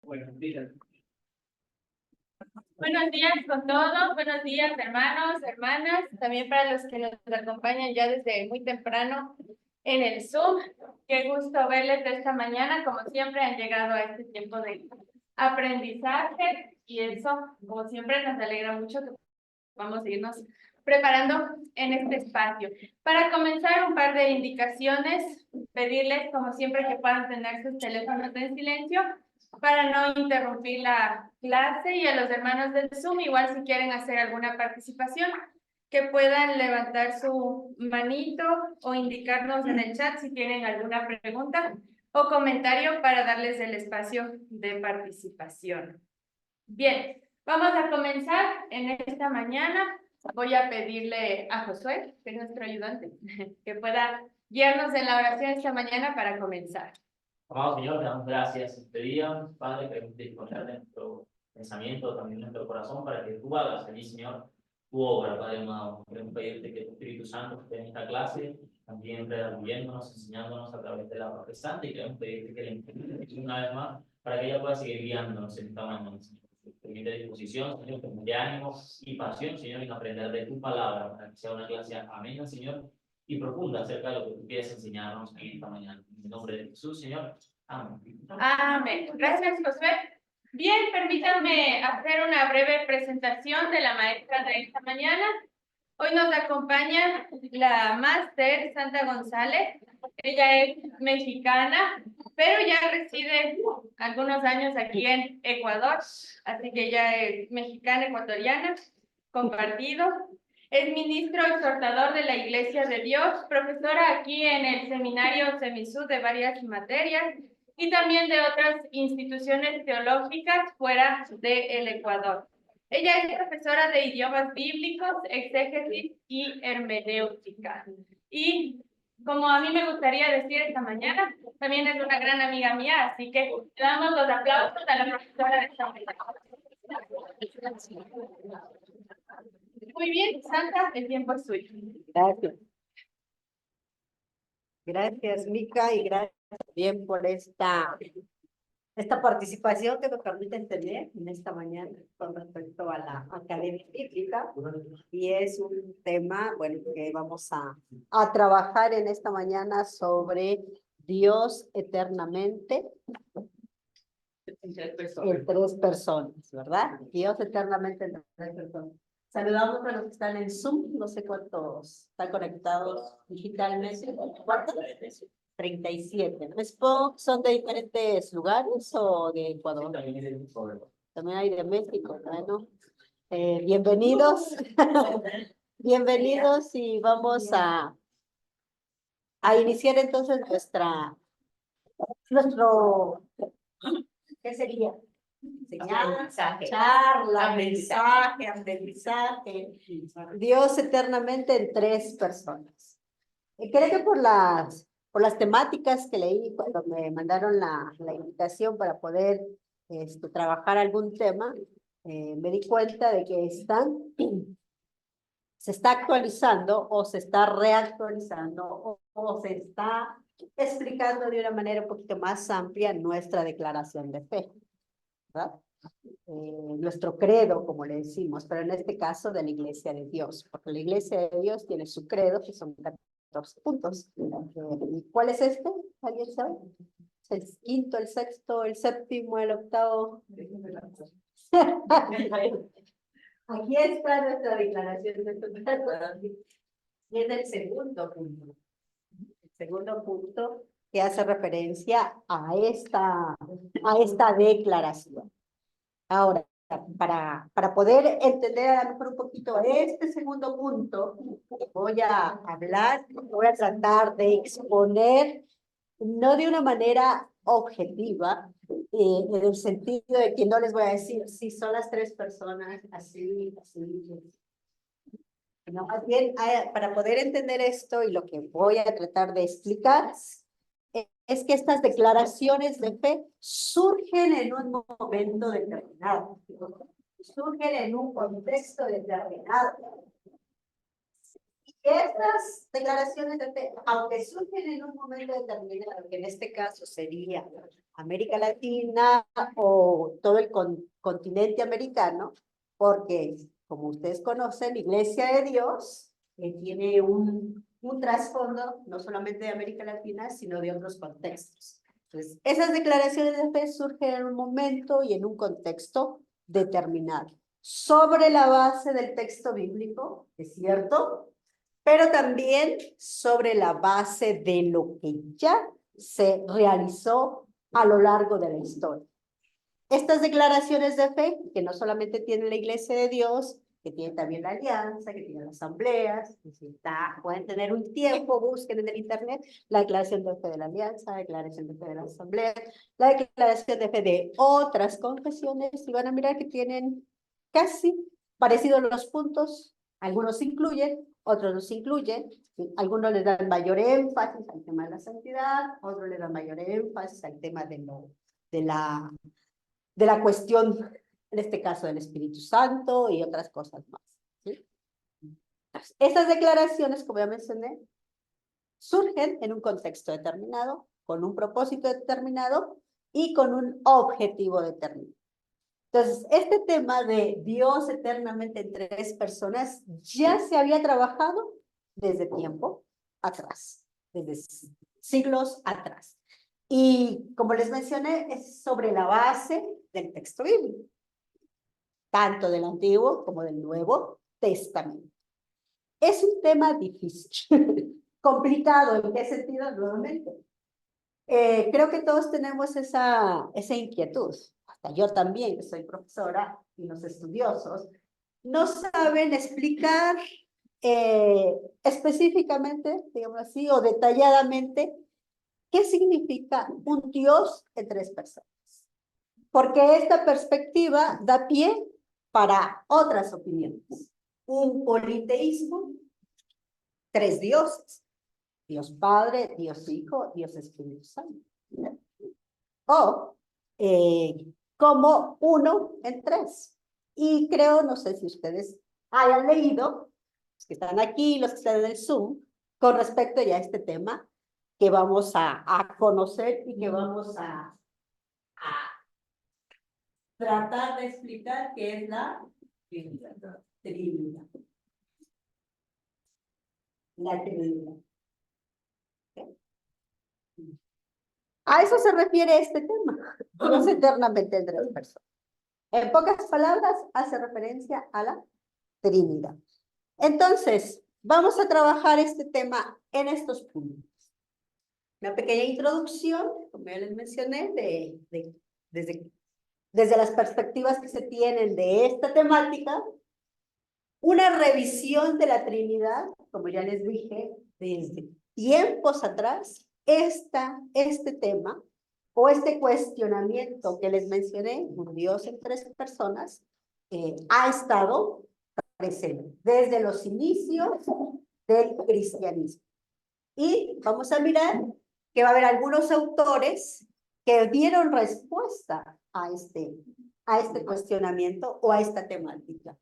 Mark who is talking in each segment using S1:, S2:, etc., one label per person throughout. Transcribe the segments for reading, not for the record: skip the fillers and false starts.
S1: Buenos días.
S2: Buenos días con todos, buenos días hermanos, hermanas, también para los que nos acompañan ya desde muy temprano en el Zoom. Qué gusto verles de esta mañana, como siempre han llegado a este tiempo de aprendizaje y eso, como siempre, nos alegra mucho que vamos a irnos preparando en este espacio. Para comenzar, un par de indicaciones, pedirles como siempre que puedan tener sus teléfonos en silencio para no interrumpir la clase, y a los hermanos del Zoom, igual si quieren hacer alguna participación, que puedan levantar su manito o indicarnos en el chat si tienen alguna pregunta o comentario para darles el espacio de participación. Bien, vamos a comenzar en esta mañana. Voy a pedirle a Josué, que es nuestro ayudante, que pueda guiarnos en la oración esta mañana para comenzar.
S1: Amado Señor, te damos gracias este día, Padre, queremos disponer de nuestro pensamiento, también nuestro corazón, para que tú hagas allí, Señor, tu obra, Padre amado. Queremos pedirte que tu Espíritu Santo esté en esta clase, también redarguyéndonos, enseñándonos a través de la palabra santa, y queremos pedirte que le enseñes una vez más, para que ella pueda seguir guiándonos en esta mañana, Señor. Permite disposición, Señor, de ánimo y pasión, Señor, en aprender de tu palabra, para que sea una clase amena, Señor, y profunda acerca de lo que tú quieres enseñarnos en esta mañana. En el nombre de Jesús, Señor. Amén.
S2: Amén. Gracias, Josué. Bien, permítanme hacer una breve presentación de la maestra de esta mañana. Hoy nos acompaña la máster Santa González. Ella es mexicana, pero ya reside algunos años aquí en Ecuador, así que ella es mexicana, ecuatoriana, compartido. Es ministro exhortador de la Iglesia de Dios, profesora aquí en el seminario Semisud de varias materias y también de otras instituciones teológicas fuera del Ecuador. Ella es profesora de idiomas bíblicos, exégesis y hermenéutica. Y como a mí me gustaría decir esta mañana, también es una gran amiga mía, así que le damos los aplausos a la profesora de esta mañana. Muy bien, Santa, el tiempo es suyo.
S3: Gracias. Gracias, Mica, y gracias también por esta participación que nos permite tener en esta mañana con respecto a la Academia Bíblica. Y es un tema, bueno, que vamos a trabajar en esta mañana sobre Dios eternamente en tres personas, ¿verdad? Dios eternamente en tres personas. Saludamos a los que están en Zoom, no sé cuántos están conectados digitalmente. ¿Cuántos? 37. ¿No? ¿Son de diferentes lugares o de Ecuador? También hay de México, bueno. Bienvenidos. Bienvenidos, y vamos a iniciar entonces nuestro, ¿qué sería? Charla, aprendizaje. Dios eternamente en tres personas. Creo que por las temáticas que leí cuando me mandaron la invitación para poder trabajar algún tema, me di cuenta de que se está actualizando o se está reactualizando o se está explicando de una manera un poquito más amplia nuestra declaración de fe, ¿verdad? Nuestro credo, como le decimos, pero en este caso de la Iglesia de Dios, porque la Iglesia de Dios tiene su credo, que son 14 puntos. ¿Y cuál es este? ¿Alguien sabe? ¿El quinto, el sexto, el séptimo, el octavo? Aquí está nuestra declaración de fe. Y es el segundo punto. El segundo punto que hace referencia a esta declaración. Ahora, para poder entender a lo mejor un poquito este segundo punto, voy a tratar de exponer, no de una manera objetiva, en el sentido de que no les voy a decir si son las tres personas, así. No, más bien, para poder entender esto y lo que voy a tratar de explicar, es que estas declaraciones de fe surgen en un momento determinado, surgen en un contexto determinado. Estas declaraciones de fe, aunque surgen en un momento determinado, que en este caso sería América Latina o todo el continente americano, porque, como ustedes conocen, la Iglesia de Dios tiene un trasfondo no solamente de América Latina, sino de otros contextos. Entonces, esas declaraciones de fe surgen en un momento y en un contexto determinado, sobre la base del texto bíblico, ¿es cierto? Pero también sobre la base de lo que ya se realizó a lo largo de la historia. Estas declaraciones de fe, que no solamente tiene la Iglesia de Dios, que tiene también la Alianza, que tiene las asambleas, pueden tener un tiempo, busquen en el internet la declaración de fe de la Alianza, la declaración de fe de la Asamblea, la declaración de fe de otras confesiones, y van a mirar que tienen casi parecidos los puntos, algunos incluyen, otros no se incluyen, algunos les dan mayor énfasis al tema de la santidad, otros le dan mayor énfasis al tema de la cuestión, en este caso del Espíritu Santo y otras cosas más. ¿Sí? Estas declaraciones, como ya mencioné, surgen en un contexto determinado, con un propósito determinado y con un objetivo determinado. Entonces, este tema de Dios eternamente en tres personas ya se había trabajado desde tiempo atrás, desde siglos atrás. Y como les mencioné, es sobre la base del texto bíblico, tanto del Antiguo como del Nuevo Testamento. Es un tema difícil, complicado. ¿En qué sentido? Nuevamente. Creo que todos tenemos esa inquietud. Hasta yo también, que soy profesora, y los estudiosos no saben explicar específicamente, digamos así, o detalladamente, ¿qué significa un Dios en tres personas? Porque esta perspectiva da pie para otras opiniones. Un politeísmo, tres dioses. Dios Padre, Dios Hijo, Dios Espíritu Santo. O como uno en tres. Y creo, no sé si ustedes hayan leído, los que están aquí, los que están en el Zoom, con respecto ya a este tema que vamos a conocer y que vamos a tratar de explicar qué es la Trinidad. La Trinidad. A eso se refiere este tema, Dios eternamente en tres personas. En pocas palabras, hace referencia a la Trinidad. Entonces, vamos a trabajar este tema en estos puntos. Una pequeña introducción, como ya les mencioné, desde las perspectivas que se tienen de esta temática, una revisión de la Trinidad, como ya les dije, desde tiempos atrás, este tema o este cuestionamiento que les mencioné, un Dios en tres personas, ha estado presente desde los inicios del cristianismo. Y vamos a mirar que va a haber algunos autores que dieron respuesta a este cuestionamiento o a esta temática.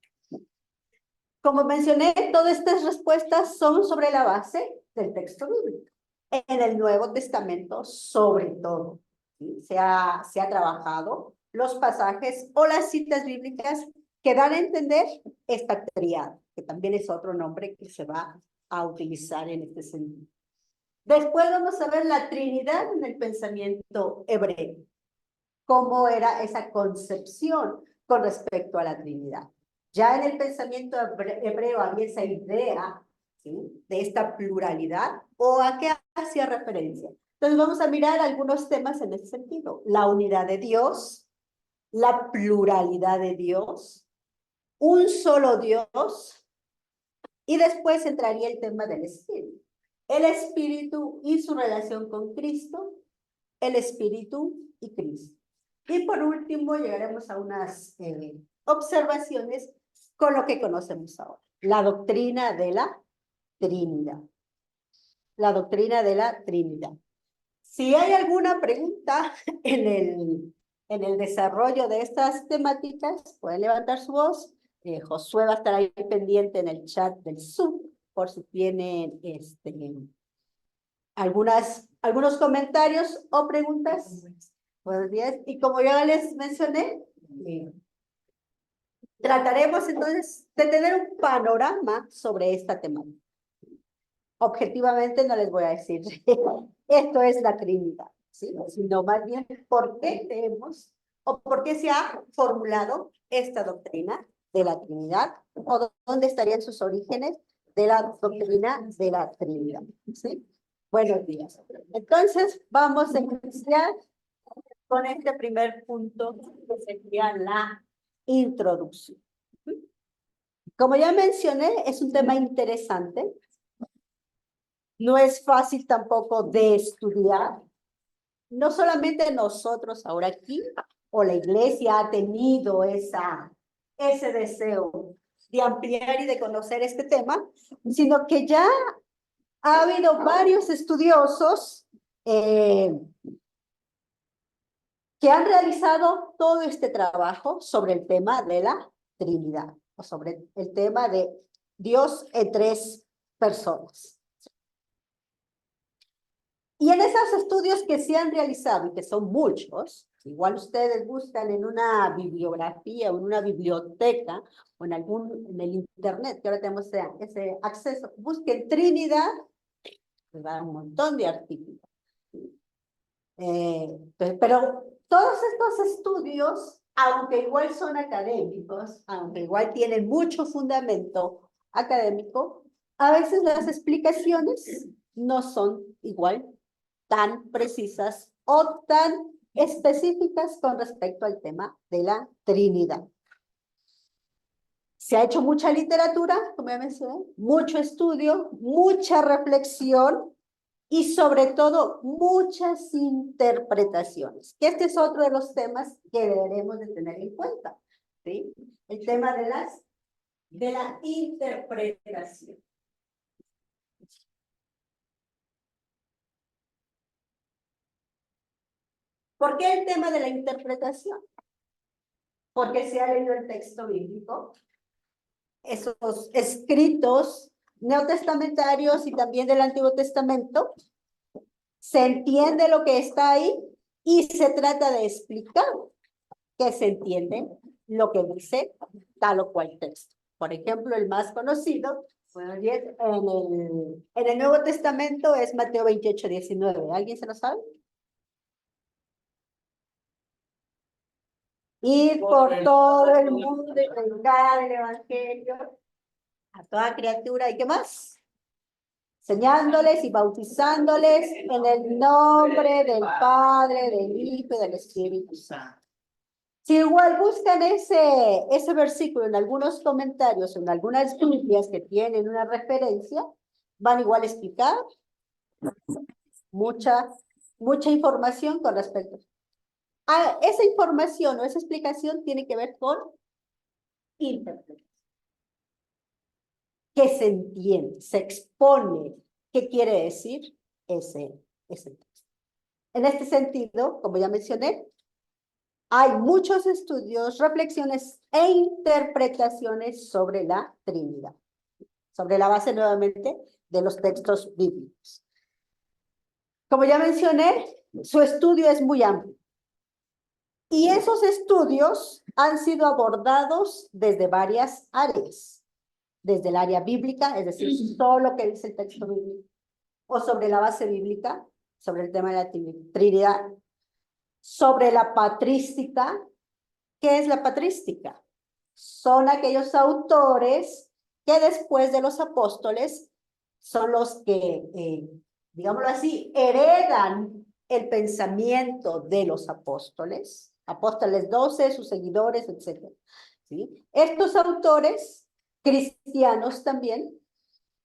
S3: Como mencioné, todas estas respuestas son sobre la base del texto bíblico. En el Nuevo Testamento, sobre todo, ¿sí? Se ha trabajado los pasajes o las citas bíblicas que dan a entender esta tríada, que también es otro nombre que se va a utilizar en este sentido. Después vamos a ver la Trinidad en el pensamiento hebreo. ¿Cómo era esa concepción con respecto a la Trinidad? Ya en el pensamiento hebreo había esa idea, ¿sí?, de esta pluralidad, ¿o a qué hacía referencia? Entonces vamos a mirar algunos temas en ese sentido. La unidad de Dios, la pluralidad de Dios, un solo Dios, y después entraría el tema del Espíritu. El Espíritu y su relación con Cristo, el Espíritu y Cristo. Y por último llegaremos a unas observaciones con lo que conocemos ahora. La doctrina de la Trinidad. La doctrina de la Trinidad. Si hay alguna pregunta en el desarrollo de estas temáticas, pueden levantar su voz. Josué va a estar ahí pendiente en el chat del Zoom por si tienen algunos comentarios o preguntas. Buenos días. Y como ya les mencioné, trataremos entonces de tener un panorama sobre esta temática. Objetivamente no les voy a decir esto es la Trinidad, ¿sí? Sino más bien por qué tenemos o por qué se ha formulado esta doctrina de la Trinidad o dónde estarían sus orígenes de la doctrina de la Trinidad, ¿sí? Buenos días. Entonces, vamos a iniciar con este primer punto que sería la introducción. Como ya mencioné, es un tema interesante. No es fácil tampoco de estudiar. No solamente nosotros ahora aquí, o la iglesia ha tenido ese deseo de ampliar y de conocer este tema, sino que ya ha habido varios estudiosos que han realizado todo este trabajo sobre el tema de la Trinidad, o sobre el tema de Dios en tres personas. Y en esos estudios que se han realizado, y que son muchos, igual ustedes buscan en una bibliografía o en una biblioteca o en el internet, que ahora tenemos ese acceso, busquen Trinidad, les va a dar un montón de artículos. Pero todos estos estudios, aunque igual son académicos, aunque igual tienen mucho fundamento académico, a veces las explicaciones no son igual tan precisas o tan específicas con respecto al tema de la Trinidad. Se ha hecho mucha literatura, como ya mencioné, mucho estudio, mucha reflexión y sobre todo muchas interpretaciones, que este es otro de los temas que deberemos de tener en cuenta, ¿sí? El tema de la interpretación. ¿Por qué el tema de la interpretación? Porque se ha leído el texto bíblico, esos escritos neotestamentarios y también del Antiguo Testamento, se entiende lo que está ahí y se trata de explicar que se entiende lo que dice tal o cual texto. Por ejemplo, el más conocido, bueno, en el Nuevo Testamento es Mateo 28:19. ¿Alguien se lo sabe? Ir por todo el mundo y predicar el evangelio a toda criatura. ¿Y qué más? Enseñándoles y bautizándoles en el nombre del Padre, del Hijo y del Espíritu Santo. Si igual buscan ese versículo en algunos comentarios, en algunas Biblias que tienen una referencia, van igual a explicar mucha información con respecto a esa información o esa explicación tiene que ver con interpretación. Que se entiende, se expone qué quiere decir ese texto. En este sentido, como ya mencioné, hay muchos estudios, reflexiones e interpretaciones sobre la Trinidad, sobre la base nuevamente de los textos bíblicos. Como ya mencioné, su estudio es muy amplio. Y esos estudios han sido abordados desde varias áreas. Desde el área bíblica, es decir, solo lo que dice el texto bíblico, o sobre la base bíblica, sobre el tema de la Trinidad, sobre la patrística. ¿Qué es la patrística? Son aquellos autores que después de los apóstoles son los que, digámoslo así, heredan el pensamiento de los apóstoles 12, sus seguidores, etc. ¿Sí? Estos autores cristianos también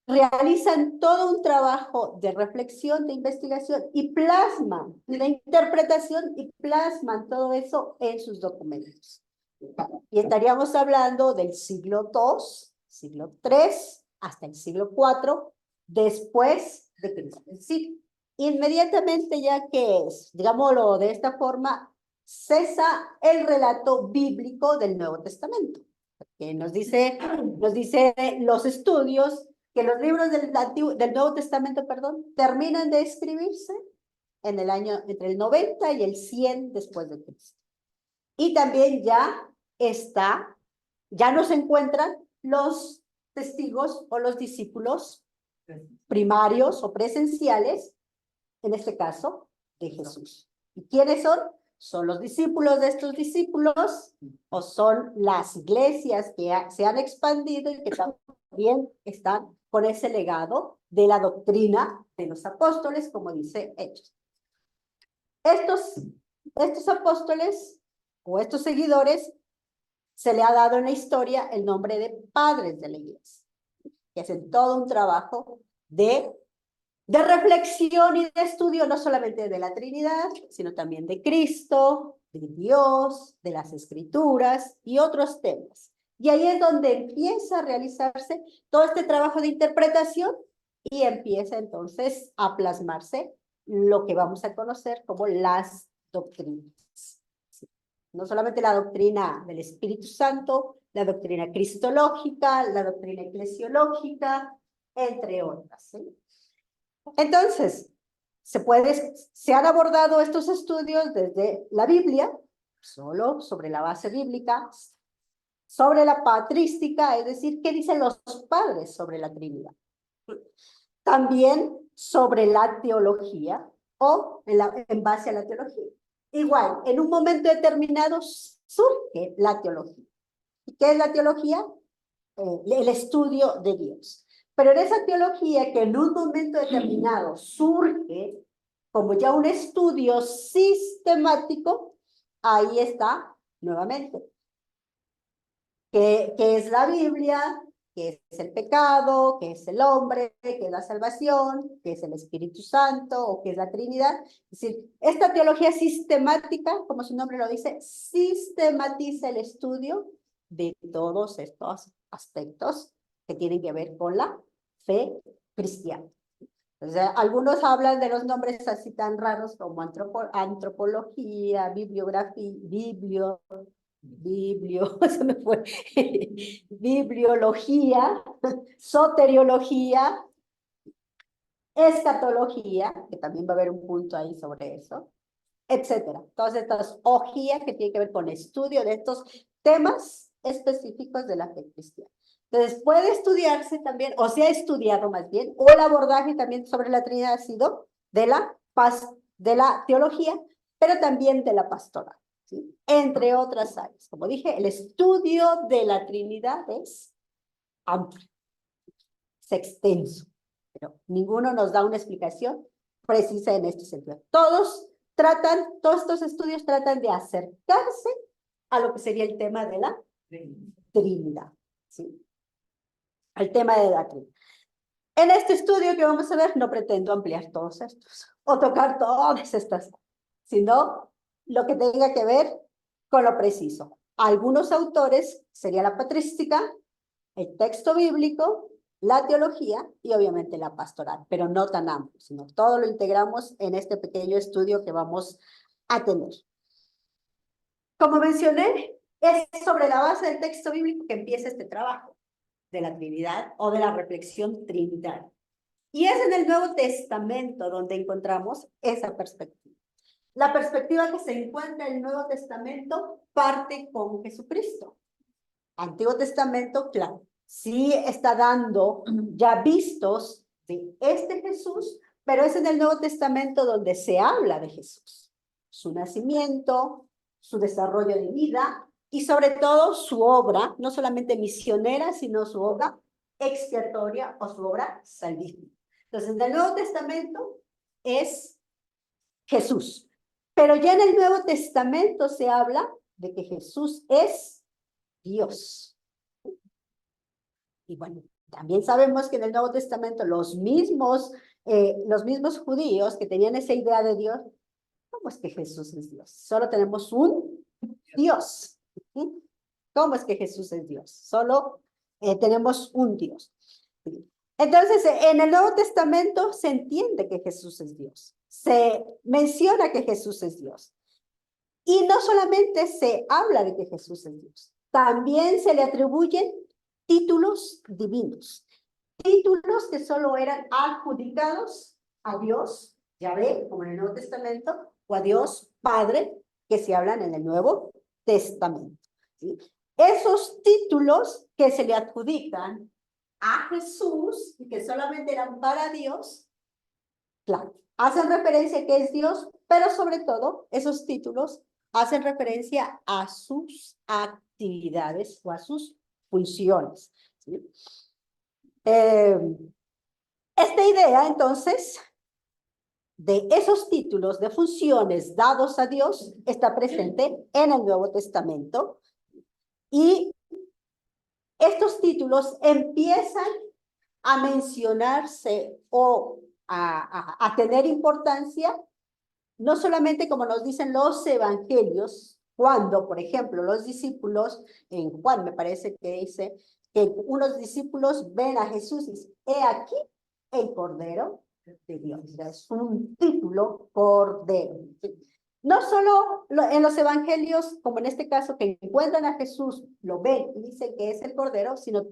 S3: realizan todo un trabajo de reflexión, de investigación y plasman, de interpretación y plasman todo eso en sus documentos. Y estaríamos hablando del siglo II, siglo III, hasta el siglo IV, después de Cristo. Es decir, inmediatamente ya que es, digámoslo de esta forma, cesa el relato bíblico del Nuevo Testamento. Que nos dice los estudios que los libros del Nuevo Testamento, perdón, terminan de escribirse en el año entre el 90 y el 100 después de Cristo. Y también ya no se encuentran los testigos o los discípulos primarios o presenciales, en este caso, de Jesús. ¿Y quiénes son? ¿Son los discípulos de estos discípulos o son las iglesias que se han expandido y que también están con ese legado de la doctrina de los apóstoles, como dice Hechos? Estos apóstoles o estos seguidores se le ha dado en la historia el nombre de padres de la iglesia, que hacen todo un trabajo de reflexión y de estudio, no solamente de la Trinidad, sino también de Cristo, de Dios, de las Escrituras y otros temas. Y ahí es donde empieza a realizarse todo este trabajo de interpretación y empieza entonces a plasmarse lo que vamos a conocer como las doctrinas. No solamente la doctrina del Espíritu Santo, la doctrina cristológica, la doctrina eclesiológica, entre otras, ¿sí? Entonces, se han abordado estos estudios desde la Biblia, solo sobre la base bíblica, sobre la patrística, es decir, qué dicen los padres sobre la Trinidad. También sobre la teología o en base a la teología. Igual, en un momento determinado surge la teología. ¿Y qué es la teología? El estudio de Dios. Pero en esa teología que en un momento determinado surge como ya un estudio sistemático, ahí está nuevamente. ¿Qué es la Biblia? ¿Qué es el pecado? ¿Qué es el hombre? ¿Qué es la salvación? ¿Qué es el Espíritu Santo? ¿O qué es la Trinidad? Es decir, esta teología sistemática, como su nombre lo dice, sistematiza el estudio de todos estos aspectos que tienen que ver con la fe cristiana. Entonces, algunos hablan de los nombres así tan raros como antropología, bibliografía, se me fue, bibliología, soteriología, escatología, que también va a haber un punto ahí sobre eso, etcétera. Todas estas ogías que tienen que ver con estudio de estos temas específicos de la fe cristiana. Entonces, puede estudiarse también, o se ha estudiado más bien, o el abordaje también sobre la Trinidad ha sido de la teología, pero también de la pastoral, ¿sí? Entre otras áreas. Como dije, el estudio de la Trinidad es amplio, es extenso, pero ninguno nos da una explicación precisa en este sentido. Todos estos estudios tratan de acercarse a lo que sería el tema de la Trinidad, ¿sí? Al tema de la Trinidad. En este estudio que vamos a ver, no pretendo ampliar todos estos o tocar todas estas, sino lo que tenga que ver con lo preciso. Algunos autores sería la patrística, el texto bíblico, la teología y obviamente la pastoral, pero no tan amplio, sino todo lo integramos en este pequeño estudio que vamos a tener. Como mencioné, es sobre la base del texto bíblico que empieza este trabajo de la Trinidad o de la reflexión trinitaria. Y es en el Nuevo Testamento donde encontramos esa perspectiva. La perspectiva que se encuentra en el Nuevo Testamento parte con Jesucristo. Antiguo Testamento, claro, sí está dando ya vistos de este Jesús, pero es en el Nuevo Testamento donde se habla de Jesús, su nacimiento, su desarrollo de vida y sobre todo su obra, no solamente misionera, sino su obra expiatoria o su obra salvífica. Entonces, en el Nuevo Testamento es Jesús, pero ya en el Nuevo Testamento se habla de que Jesús es Dios. Y bueno, también sabemos que en el Nuevo Testamento los mismos judíos que tenían esa idea de Dios, ¿cómo es que Jesús es Dios? Solo tenemos un Dios. ¿Sí? ¿Cómo es que Jesús es Dios? Solo tenemos un Dios. Entonces, en el Nuevo Testamento se entiende que Jesús es Dios. Se menciona que Jesús es Dios. Y no solamente se habla de que Jesús es Dios, también se le atribuyen títulos divinos. títulos que solo eran adjudicados a Dios, Yahvé, como en el Nuevo Testamento, o a Dios Padre, que se hablan en el Nuevo Testamento. ¿Sí? Esos títulos que se le adjudican a Jesús y que solamente eran para Dios, claro, hacen referencia a que es Dios, pero sobre todo esos títulos hacen referencia a sus actividades o a sus funciones. ¿Sí? Esta idea, entonces, de esos títulos de funciones dados a Dios está presente en el Nuevo Testamento y estos títulos empiezan a mencionarse o a tener importancia, no solamente como nos dicen los evangelios, cuando, por ejemplo, los discípulos, en Juan me parece que dice, que unos discípulos ven a Jesús y dicen, he aquí el Cordero de Dios. Es un título Cordero. No solo en los evangelios, como en este caso, que encuentran a Jesús, lo ven y dicen que es el Cordero, sino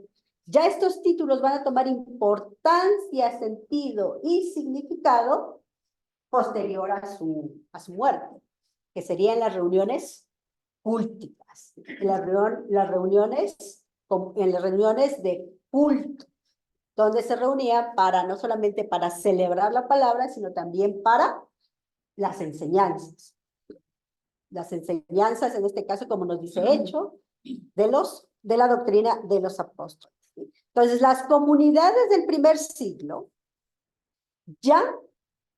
S3: ya estos títulos van a tomar importancia, sentido y significado posterior a su muerte, que serían las reuniones culticas, en las reuniones de culto, donde se reunían para no solamente para celebrar la palabra, sino también para las enseñanzas. Las enseñanzas, en este caso, como nos dice Hecho, de la doctrina de los apóstoles. Entonces, las comunidades del primer siglo, ya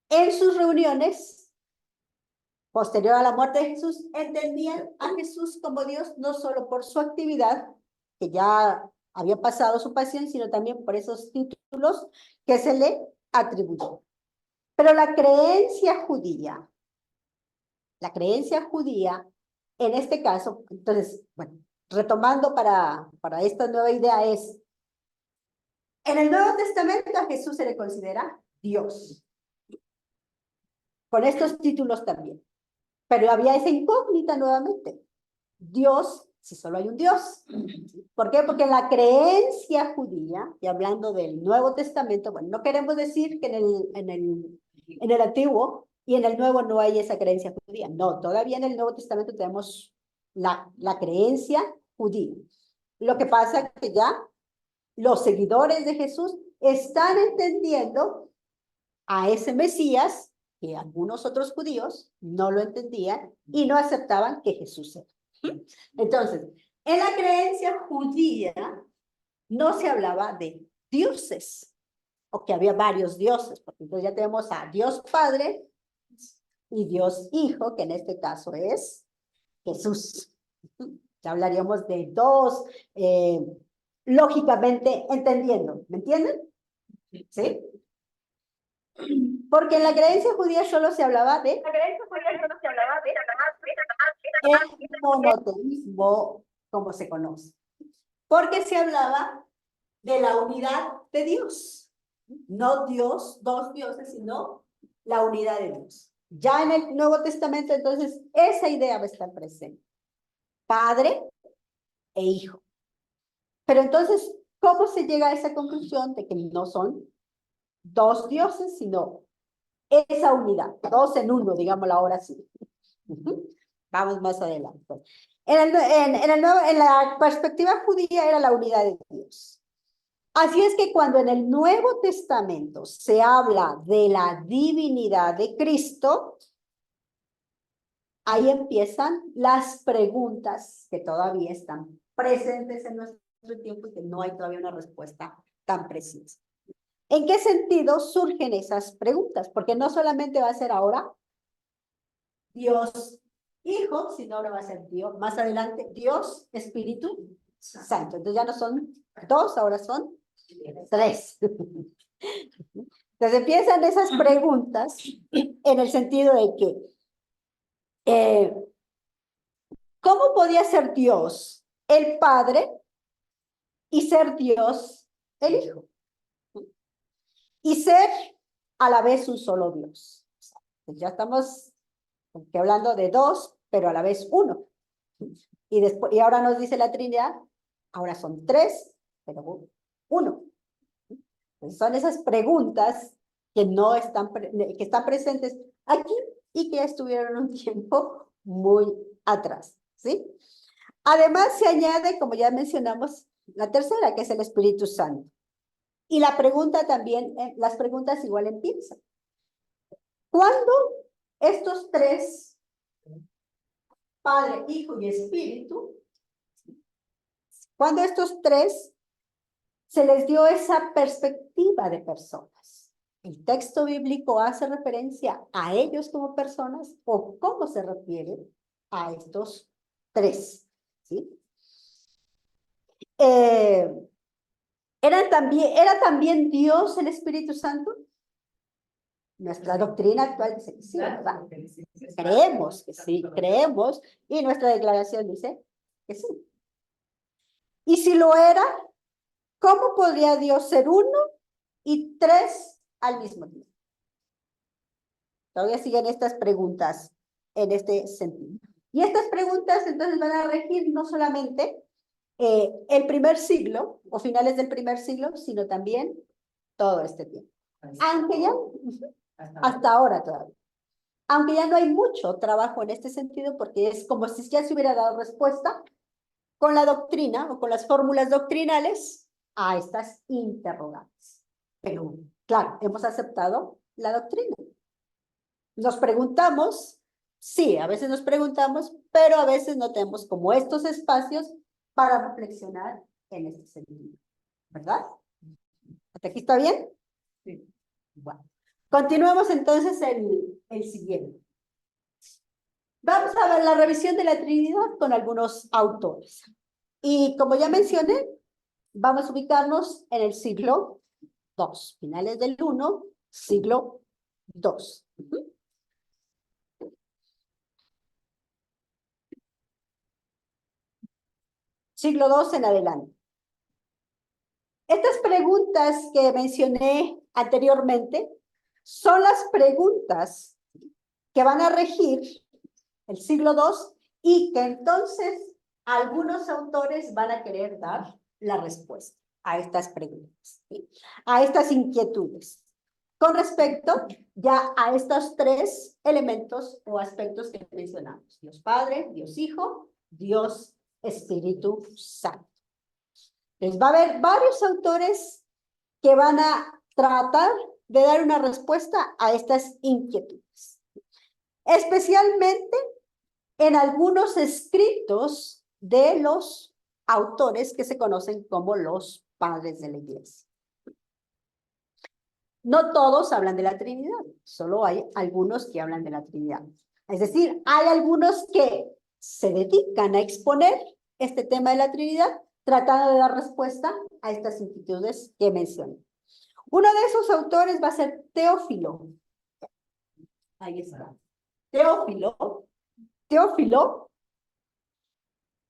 S3: en sus reuniones, posterior a la muerte de Jesús, entendían a Jesús como Dios, no solo por su actividad, que ya había pasado su pasión, sino también por esos títulos que se le atribuyó. Pero la creencia judía, en este caso, entonces, bueno, retomando para esta nueva idea es, en el Nuevo Testamento a Jesús se le considera Dios, con estos títulos también. Pero había esa incógnita nuevamente. Dios, si solo hay un Dios. ¿Por qué? Porque en la creencia judía, y hablando del Nuevo Testamento, bueno, no queremos decir que en el Antiguo y en el Nuevo no hay esa creencia judía. No, todavía en el Nuevo Testamento tenemos la creencia judía. Lo que pasa es que ya los seguidores de Jesús están entendiendo a ese Mesías que algunos otros judíos no lo entendían y no aceptaban que Jesús era. Entonces, en la creencia judía no se hablaba de dioses, o que había varios dioses, porque entonces ya tenemos a Dios Padre y Dios Hijo, que en este caso es Jesús. Ya hablaríamos de dos, lógicamente entendiendo, ¿me entienden? ¿Sí? Porque en la creencia judía solo se hablaba de el monoteísmo, como se conoce. Porque se hablaba de la unidad de Dios. No Dios, dos dioses, sino la unidad de Dios. Ya en el Nuevo Testamento, entonces, esa idea va a estar presente. Padre e Hijo. Pero entonces, ¿cómo se llega a esa conclusión de que no son dos dioses, sino esa unidad, dos en uno, digámoslo ahora sí? Vamos más adelante. En la perspectiva judía era la unidad de Dios. Así es que cuando en el Nuevo Testamento se habla de la divinidad de Cristo, ahí empiezan las preguntas que todavía están presentes en nuestro tiempo y que no hay todavía una respuesta tan precisa. ¿En qué sentido surgen esas preguntas? Porque no solamente va a ser ahora Dios Hijo, sino ahora va a ser Dios, más adelante Dios Espíritu Santo. Entonces ya no son dos, ahora son tres. Entonces empiezan esas preguntas en el sentido de que ¿cómo podía ser Dios el Padre y ser Dios el Hijo? Y ser a la vez un solo Dios. Ya estamos hablando de dos, pero a la vez uno. Y ahora nos dice la Trinidad, ahora son tres, pero uno. Pues son esas preguntas que no están, que están presentes aquí y que ya estuvieron un tiempo muy atrás, ¿sí? Además, se añade, como ya mencionamos, la tercera, que es el Espíritu Santo. Y la pregunta también, las preguntas igual empiezan. ¿Cuándo estos tres, Padre, Hijo y Espíritu, cuando estos tres se les dio esa perspectiva de personas? ¿El texto bíblico hace referencia a ellos como personas o cómo se refiere a estos tres? ¿Sí? ¿Era también Dios el Espíritu Santo? Nuestra doctrina actual dice que sí, ¿verdad? Creemos que sí, creemos, y nuestra declaración dice que sí. Y si lo era, ¿cómo podría Dios ser uno y tres al mismo tiempo? Todavía siguen estas preguntas en este sentido. Y estas preguntas entonces van a regir no solamente el primer siglo o finales del primer siglo, sino también todo este tiempo. Aunque ya, hasta ahora todavía. Aunque ya no hay mucho trabajo en este sentido, porque es como si ya se hubiera dado respuesta con la doctrina o con las fórmulas doctrinales a estas interrogantes. Pero, claro, hemos aceptado la doctrina. Nos preguntamos, sí, a veces nos preguntamos, pero a veces no tenemos como estos espacios para reflexionar en este sentido, ¿verdad? ¿Hasta aquí está bien? Sí. Bueno, continuemos entonces el siguiente. Vamos a ver la revisión de la Trinidad con algunos autores. Y como ya mencioné, vamos a ubicarnos en el siglo II, finales del I, siglo II. Siglo II en adelante. Estas preguntas que mencioné anteriormente son las preguntas que van a regir el siglo II y que entonces algunos autores van a querer dar la respuesta a estas preguntas, ¿sí? A estas inquietudes, con respecto ya a estos tres elementos o aspectos que mencionamos: Dios Padre, Dios Hijo, Dios Espíritu Santo. Entonces va a haber varios autores que van a tratar de dar una respuesta a estas inquietudes, especialmente en algunos escritos de los autores que se conocen como los padres de la Iglesia. No todos hablan de la Trinidad, solo hay algunos que hablan de la Trinidad. Es decir, hay algunos que se dedican a exponer este tema de la Trinidad, tratando de dar respuesta a estas inquietudes que mencioné. Uno de esos autores va a ser Teófilo. Ahí está. Teófilo.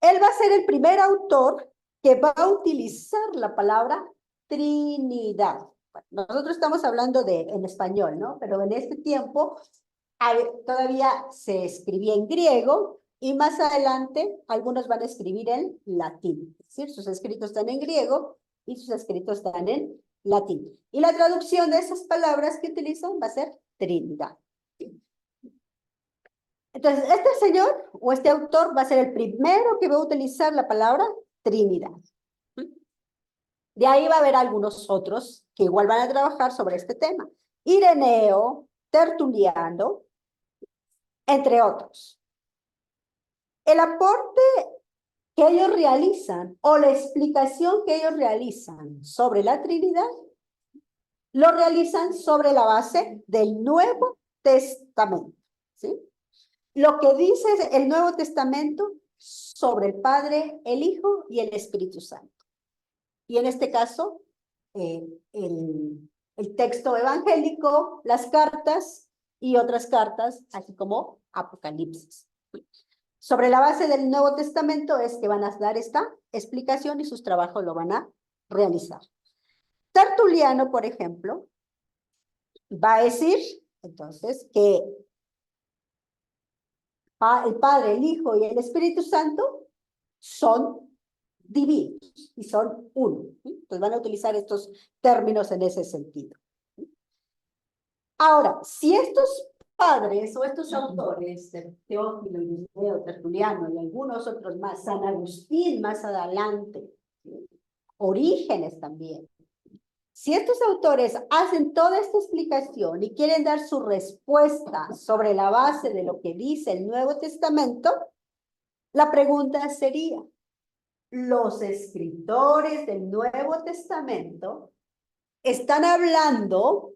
S3: Él va a ser el primer autor que va a utilizar la palabra Trinidad. Bueno, nosotros estamos hablando en español, ¿no? Pero en este tiempo todavía se escribía en griego y más adelante algunos van a escribir en latín. Es decir, sus escritos están en griego y sus escritos están en latín. Y la traducción de esas palabras que utilizan va a ser Trinidad. Entonces, este señor o este autor va a ser el primero que va a utilizar la palabra Trinidad. De ahí va a haber algunos otros que igual van a trabajar sobre este tema. Ireneo, Tertuliano, entre otros. El aporte que ellos realizan o la explicación que ellos realizan sobre la Trinidad, lo realizan sobre la base del Nuevo Testamento, ¿sí? Lo que dice el Nuevo Testamento sobre el Padre, el Hijo y el Espíritu Santo. Y en este caso, el texto evangélico, las cartas y otras cartas, así como Apocalipsis. Sobre la base del Nuevo Testamento es que van a dar esta explicación y sus trabajos lo van a realizar. Tertuliano, por ejemplo, va a decir, entonces, que el Padre, el Hijo y el Espíritu Santo son divinos y son uno. Entonces van a utilizar estos términos en ese sentido. Ahora, si estos padres o estos autores, Teófilo, Irineo, Tertuliano y algunos otros más, San Agustín más adelante, Orígenes también, si estos autores hacen toda esta explicación y quieren dar su respuesta sobre la base de lo que dice el Nuevo Testamento, la pregunta sería, ¿los escritores del Nuevo Testamento están hablando,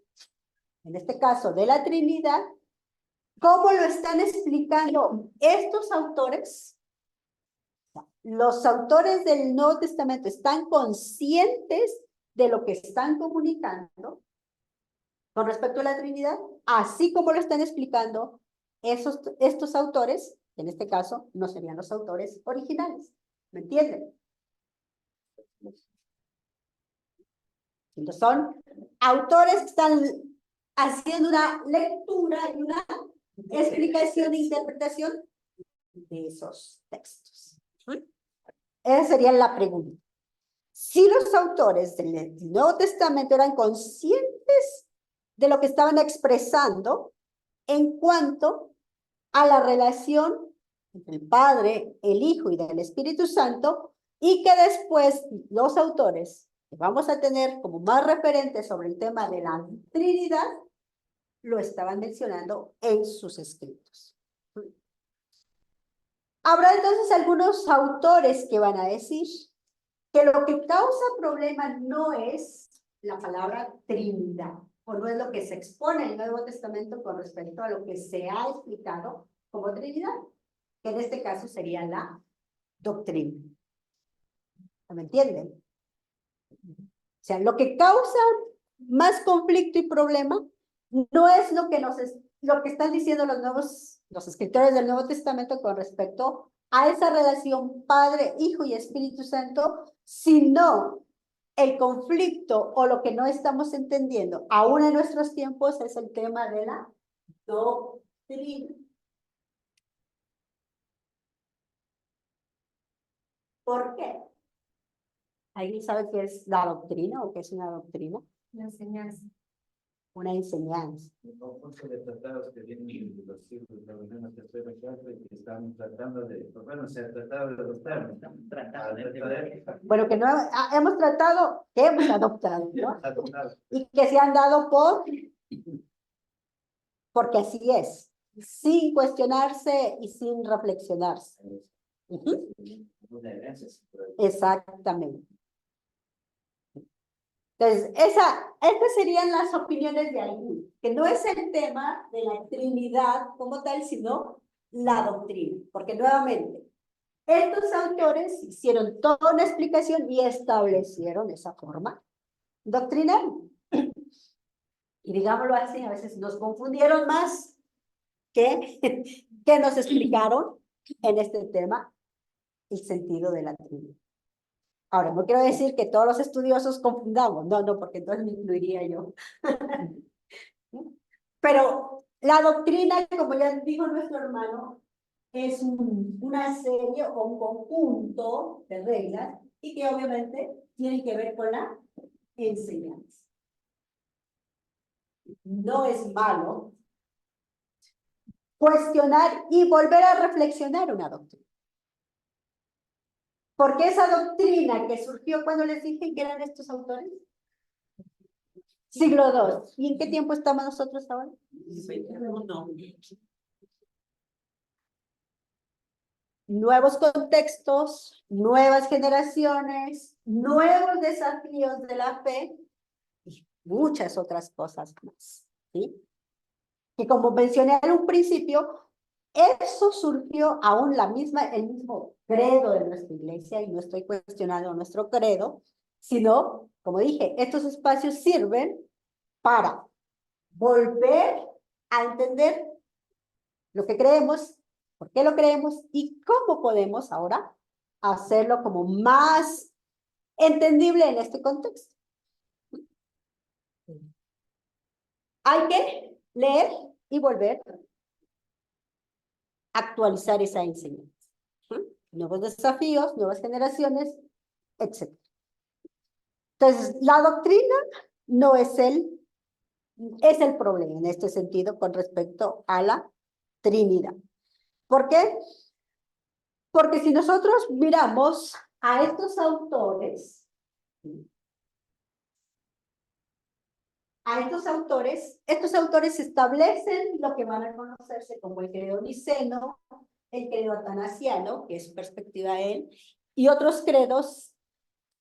S3: en este caso de la Trinidad, cómo lo están explicando estos autores? ¿Los autores del Nuevo Testamento están conscientes de lo que están comunicando con respecto a la Trinidad, así como lo están explicando estos autores, que en este caso no serían los autores originales? ¿Me entienden? Entonces son autores que están haciendo una lectura y una explicación e interpretación de esos textos. Esa sería la pregunta. Si los autores del Nuevo Testamento eran conscientes de lo que estaban expresando en cuanto a la relación entre el Padre, el Hijo y del Espíritu Santo, y que después los autores que vamos a tener como más referentes sobre el tema de la Trinidad, lo estaban mencionando en sus escritos. Habrá entonces algunos autores que van a decir que lo que causa problema no es la palabra Trinidad, o no es lo que se expone en el Nuevo Testamento con respecto a lo que se ha explicado como Trinidad, que en este caso sería la doctrina. ¿Me entienden? O sea, lo que causa más conflicto y problema no es lo que están diciendo los escritores del Nuevo Testamento con respecto a esa relación Padre, Hijo y Espíritu Santo, sino el conflicto o lo que no estamos entendiendo aún en nuestros tiempos es el tema de la doctrina. ¿Por qué? ¿Alguien sabe qué es la doctrina o qué es una doctrina?
S2: La enseñanza.
S3: Una enseñanza.
S4: Un conjunto de tratados que vienen de los siglos de la Reunión Tercera Clase y que están tratando de, bueno, se ha tratado de adoptar, estamos tratando de
S3: Bueno, que no hemos tratado, que hemos adoptado, ¿no?
S4: adoptar.
S3: Y que se han dado porque así es, sin cuestionarse y sin reflexionarse. Exactamente. Entonces, estas serían las opiniones de algunos, que no es el tema de la Trinidad como tal, sino la doctrina, porque nuevamente, estos autores hicieron toda una explicación y establecieron esa forma doctrinal. Y digámoslo así, a veces nos confundieron más que nos explicaron en este tema el sentido de la Trinidad. Ahora, no quiero decir que todos los estudiosos confundamos, no, porque entonces me incluiría yo. Pero la doctrina, como ya dijo nuestro hermano, es una serie o un conjunto de reglas y que obviamente tienen que ver con la enseñanza. No es malo cuestionar y volver a reflexionar una doctrina. Porque esa doctrina que surgió cuando les dije que eran estos autores, siglo II. ¿Y en qué tiempo estamos nosotros ahora? Nuevos contextos, nuevas generaciones, nuevos desafíos de la fe y muchas otras cosas más, ¿sí? Y como mencioné en un principio, eso surgió aún el mismo credo de nuestra iglesia, y no estoy cuestionando nuestro credo, sino, como dije, estos espacios sirven para volver a entender lo que creemos, por qué lo creemos y cómo podemos ahora hacerlo como más entendible en este contexto. Hay que leer y volver a actualizar esa enseñanza. Nuevos desafíos, nuevas generaciones, etc. Entonces, la doctrina no es es el problema en este sentido con respecto a la Trinidad. ¿Por qué? Porque si nosotros miramos a estos autores establecen lo que van a conocerse como el credo niceno, el credo atanasiano, que es perspectiva de él, y otros credos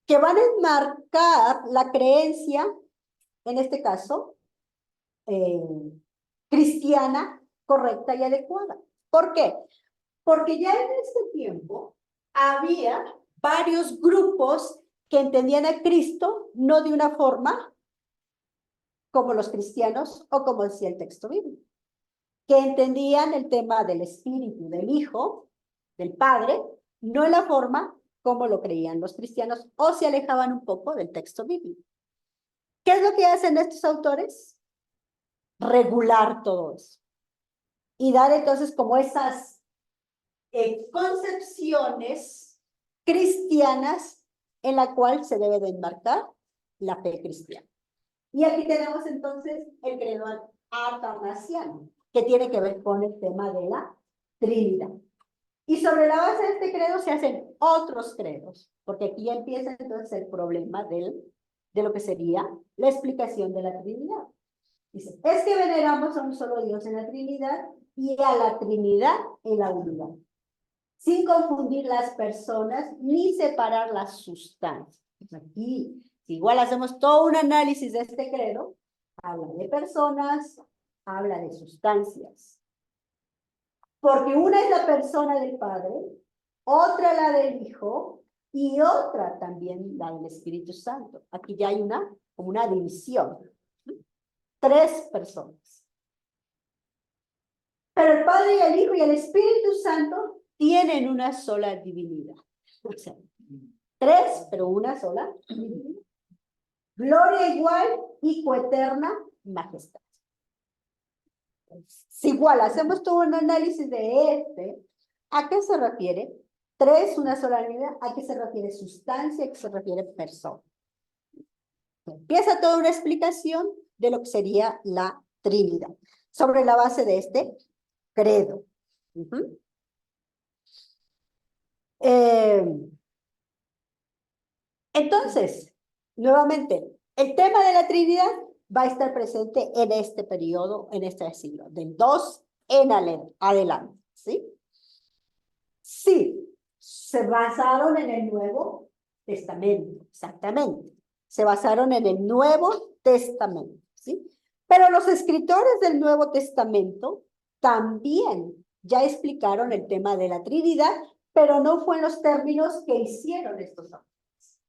S3: que van a enmarcar la creencia, en este caso, cristiana, correcta y adecuada. ¿Por qué? Porque ya en este tiempo había varios grupos que entendían a Cristo no de una forma como los cristianos o como decía el texto bíblico, que entendían el tema del Espíritu, del Hijo, del Padre, no en la forma como lo creían los cristianos o se alejaban un poco del texto bíblico. ¿Qué es lo que hacen estos autores? Regular todo eso y dar entonces como esas concepciones cristianas en la cual se debe de enmarcar la fe cristiana. Y aquí tenemos entonces el credo atanasiano, que tiene que ver con el tema de la Trinidad. Y sobre la base de este credo se hacen otros credos, porque aquí empieza entonces el problema de lo que sería la explicación de la Trinidad. Dice, es que veneramos a un solo Dios en la Trinidad y a la Trinidad en la unidad, sin confundir las personas ni separar las sustancias. Aquí, si igual hacemos todo un análisis de este credo, habla de personas, habla de sustancias. Porque una es la persona del Padre, otra la del Hijo y otra también la del Espíritu Santo. Aquí ya hay como una división. 3 personas. Pero el Padre y el Hijo y el Espíritu Santo tienen una sola divinidad. O sea, 3, pero una sola divinidad. Gloria igual y coeterna majestad. Si igual hacemos todo un análisis de ¿a qué se refiere? 3, una sola divinidad. ¿A qué se refiere sustancia? ¿A qué se refiere persona? Empieza toda una explicación de lo que sería la Trinidad, sobre la base de este credo. Entonces, nuevamente, el tema de la Trinidad va a estar presente en este periodo, en este siglo, del 2 en adelante, ¿sí? Sí, se basaron en el Nuevo Testamento, exactamente. Se basaron en el Nuevo Testamento, ¿sí? Pero los escritores del Nuevo Testamento también ya explicaron el tema de la Trinidad, pero no fue en los términos que hicieron estos autores.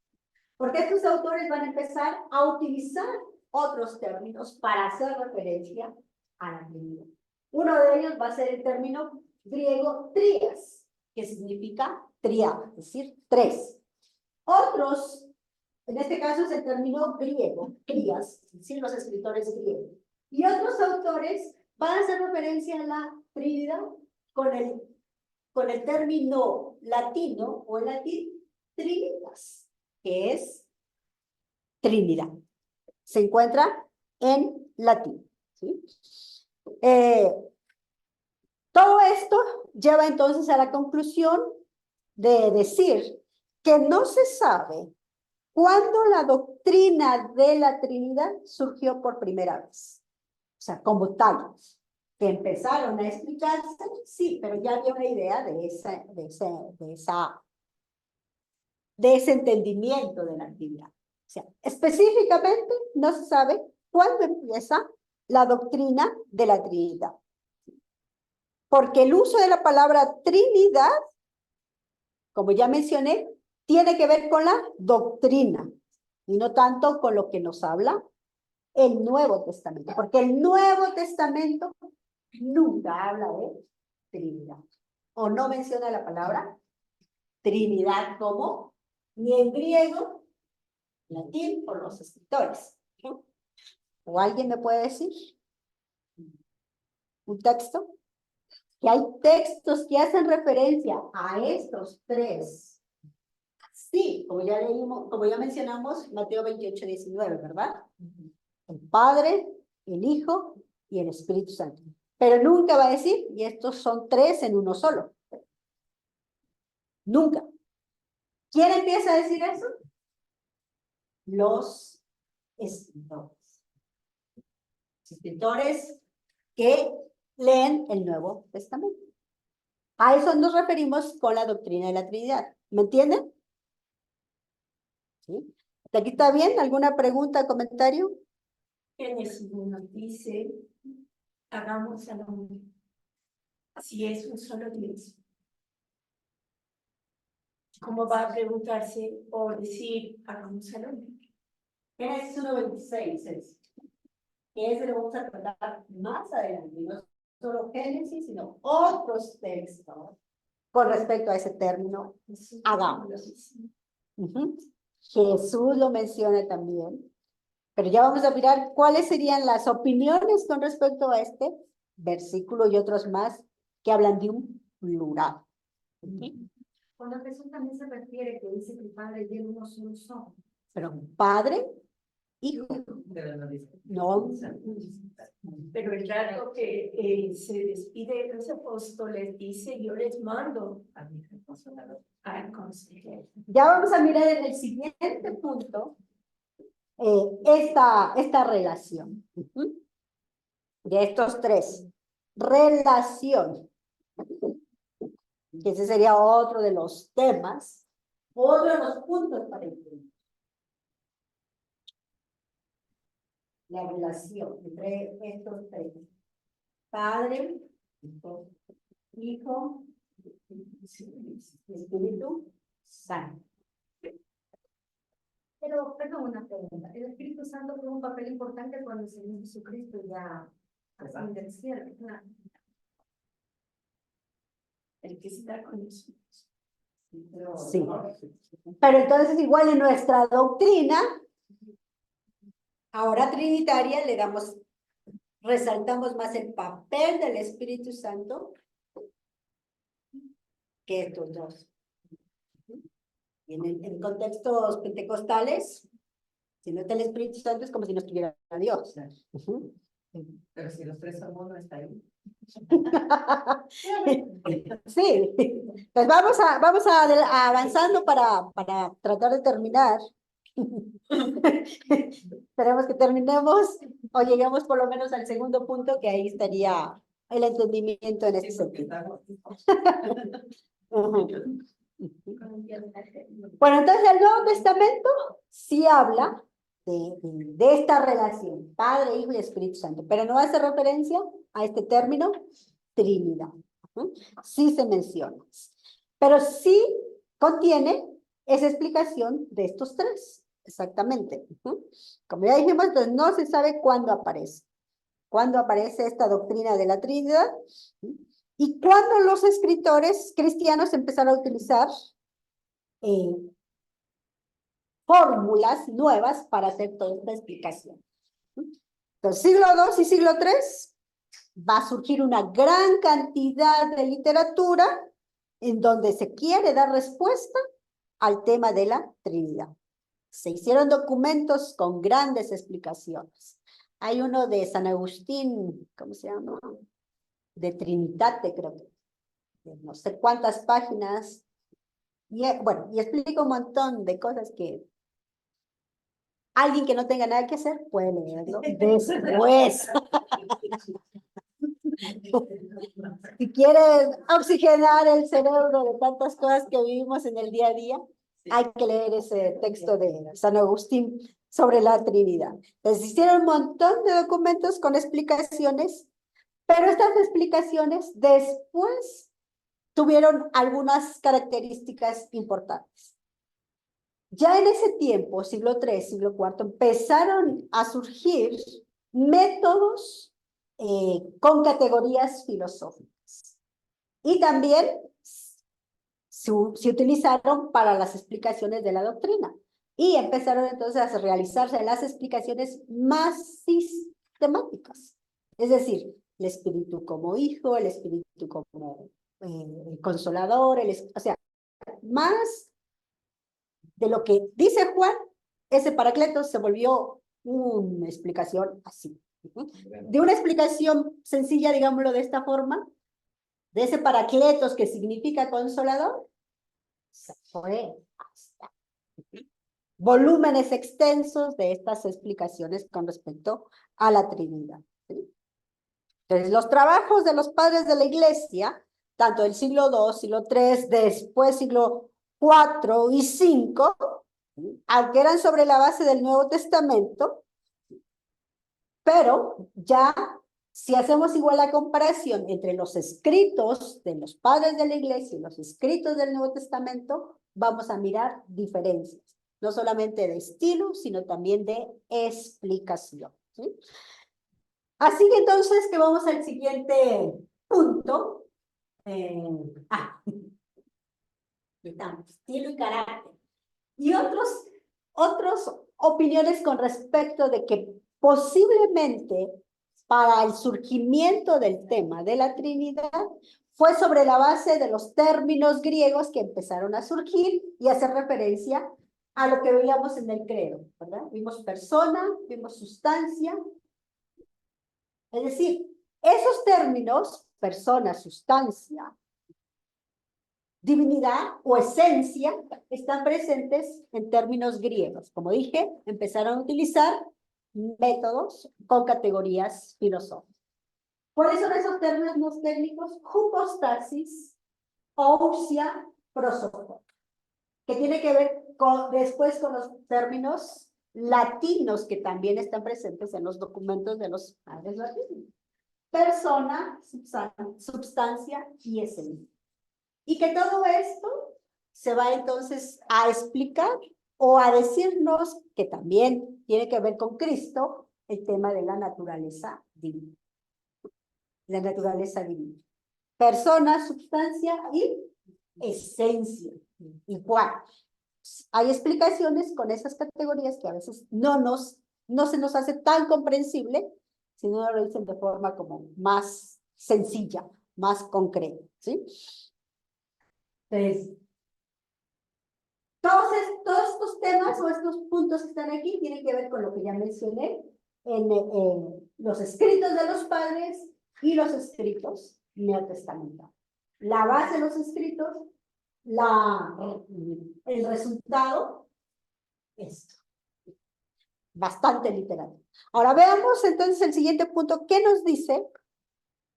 S3: Porque estos autores van a empezar a utilizar otros términos para hacer referencia a la Trinidad. Uno de ellos va a ser el término griego trias, que significa triada, es decir, 3. Otros, en este caso es el término griego, trias, es decir, los escritores griegos. Y otros autores van a hacer referencia a la Trinidad con el término latino o en latín, trinitas, que es Trinidad. Se encuentra en latín, ¿sí? Todo esto lleva entonces a la conclusión de decir que no se sabe cuándo la doctrina de la Trinidad surgió por primera vez. O sea, como tal, que empezaron a explicarse, sí, pero ya había una idea de ese entendimiento de la Trinidad. O sea, específicamente no se sabe cuándo empieza la doctrina de la Trinidad. Porque el uso de la palabra Trinidad, como ya mencioné, tiene que ver con la doctrina y no tanto con lo que nos habla el Nuevo Testamento. Porque el Nuevo Testamento nunca habla de Trinidad. O no menciona la palabra Trinidad como, ni en griego, latín, por los escritores. ¿O alguien me puede decir un texto? Que hay textos que hacen referencia a estos 3. Sí, como ya leímos, como ya mencionamos, Mateo 28:19, ¿verdad? El Padre, el Hijo y el Espíritu Santo. Pero nunca va a decir, y estos son tres en uno solo. Nunca. ¿Quién empieza a decir eso? Los escritores. Escritores que leen el Nuevo Testamento. A eso nos referimos con la doctrina de la Trinidad. ¿Me entienden? ¿Sí? ¿Hasta aquí está bien? ¿Alguna pregunta, comentario?
S5: Génesis nos dice, hagamos al hombre, si es un solo Dios. ¿Cómo va a preguntarse o decir, hagamos al hombre?
S3: Génesis 1:26 es. Que ese lo vamos a tratar más adelante. No solo Génesis, sino otros textos con respecto a ese término. Hagamos. Jesús lo menciona también. Pero ya vamos a mirar cuáles serían las opiniones con respecto a este versículo y otros más que hablan de un plural.
S5: Cuando Jesús también se refiere que dice que el Padre y el uno solo son.
S3: Pero Padre, Hijo. No.
S5: Pero el rato que se despide de los apóstoles dice, yo les mando al consejero.
S3: Ya vamos a mirar en el siguiente punto esta relación de estos tres. Relación. Que ese sería otro de los temas, otro de los puntos para entender. La relación entre estos tres. Padre, Hijo, Espíritu Santo.
S5: Pero, perdón, una pregunta. El Espíritu Santo tuvo un papel importante cuando el Señor Jesucristo ya ascendió del cielo. El que está con nosotros.
S3: Sí. Pero entonces igual en nuestra doctrina, ahora trinitaria, resaltamos más el papel del Espíritu Santo que estos dos. Y en contextos pentecostales, si no está el Espíritu Santo es como si no estuviera Dios.
S6: Pero si los tres son uno, está ahí.
S3: Sí, pues vamos avanzando para tratar de terminar. Esperemos que terminemos o lleguemos por lo menos al segundo punto, que ahí estaría el entendimiento en este sentido. Bueno, entonces el Nuevo Testamento sí habla de esta relación, Padre, Hijo y Espíritu Santo, pero no hace referencia a este término Trinidad. Sí se menciona, pero sí contiene esa explicación de estos tres, exactamente. Como ya dijimos, entonces no se sabe cuándo aparece esta doctrina de la Trinidad y cuándo los escritores cristianos empezaron a utilizar fórmulas nuevas para hacer toda esta explicación. Entonces, siglo II y siglo III va a surgir una gran cantidad de literatura en donde se quiere dar respuesta al tema de la Trinidad. Se hicieron documentos con grandes explicaciones. Hay uno de San Agustín, ¿cómo se llama? De Trinitate, creo que. No sé cuántas páginas. Y, bueno, y explica un montón de cosas que alguien que no tenga nada que hacer puede leerlo después. Si quieres oxigenar el cerebro de tantas cosas que vivimos en el día a día, hay que leer ese texto de San Agustín sobre la Trinidad. Entonces hicieron un montón de documentos con explicaciones, pero estas explicaciones después tuvieron algunas características importantes. Ya en ese tiempo, siglo III, siglo IV, empezaron a surgir métodos con categorías filosóficas. Y también se utilizaron para las explicaciones de la doctrina. Y empezaron entonces a realizarse las explicaciones más sistemáticas. Es decir, el Espíritu como Hijo, el Espíritu como el Consolador, o sea, más de lo que dice Juan, ese Paracletos se volvió una explicación así. De una explicación sencilla, digámoslo de esta forma, de ese Paracletos que significa consolador, se fue hasta volúmenes extensos de estas explicaciones con respecto a la Trinidad. ¿Sí? Entonces, los trabajos de los padres de la Iglesia, tanto del siglo II, siglo III, después siglo IV y V, ¿sí? Aunque eran sobre la base del Nuevo Testamento, pero ya si hacemos igual la comparación entre los escritos de los padres de la Iglesia y los escritos del Nuevo Testamento, vamos a mirar diferencias, no solamente de estilo, sino también de explicación. ¿Sí? Así que entonces que vamos al siguiente punto. Estilo y carácter. Y otras opiniones con respecto de que posiblemente para el surgimiento del tema de la Trinidad fue sobre la base de los términos griegos que empezaron a surgir y hacer referencia a lo que veíamos en el credo, ¿verdad? Vimos persona, vimos sustancia. Es decir, esos términos, persona, sustancia, divinidad o esencia, están presentes en términos griegos. Como dije, empezaron a utilizar métodos con categorías filosóficas. ¿Cuáles son esos términos técnicos? Hypostasis, ousia, prosopon, que tiene que ver después con los términos latinos que también están presentes en los documentos de los padres latinos. Persona, substancia y esencia. Y que todo esto se va entonces a explicar o a decirnos que también tiene que ver con Cristo el tema de la naturaleza divina. La naturaleza divina. Persona, substancia y esencia. Igual. Hay explicaciones con esas categorías que a veces no se nos hace tan comprensible si no lo dicen de forma como más sencilla, más concreta, ¿sí? Entonces, todos estos temas o estos puntos que están aquí tienen que ver con lo que ya mencioné en los escritos de los padres y los escritos neotestamentarios. La base de los escritos, el resultado, esto. Bastante literario. Ahora veamos entonces el siguiente punto. ¿Qué nos dice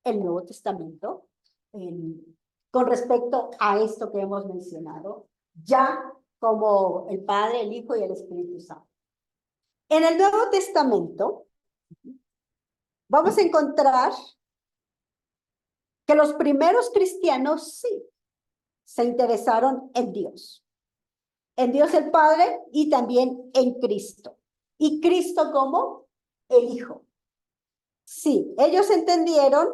S3: el Nuevo Testamento con respecto a esto que hemos mencionado? Ya como el Padre, el Hijo y el Espíritu Santo. En el Nuevo Testamento vamos a encontrar que los primeros cristianos sí se interesaron en Dios el Padre y también en Cristo. Y Cristo como el Hijo. Sí, ellos entendieron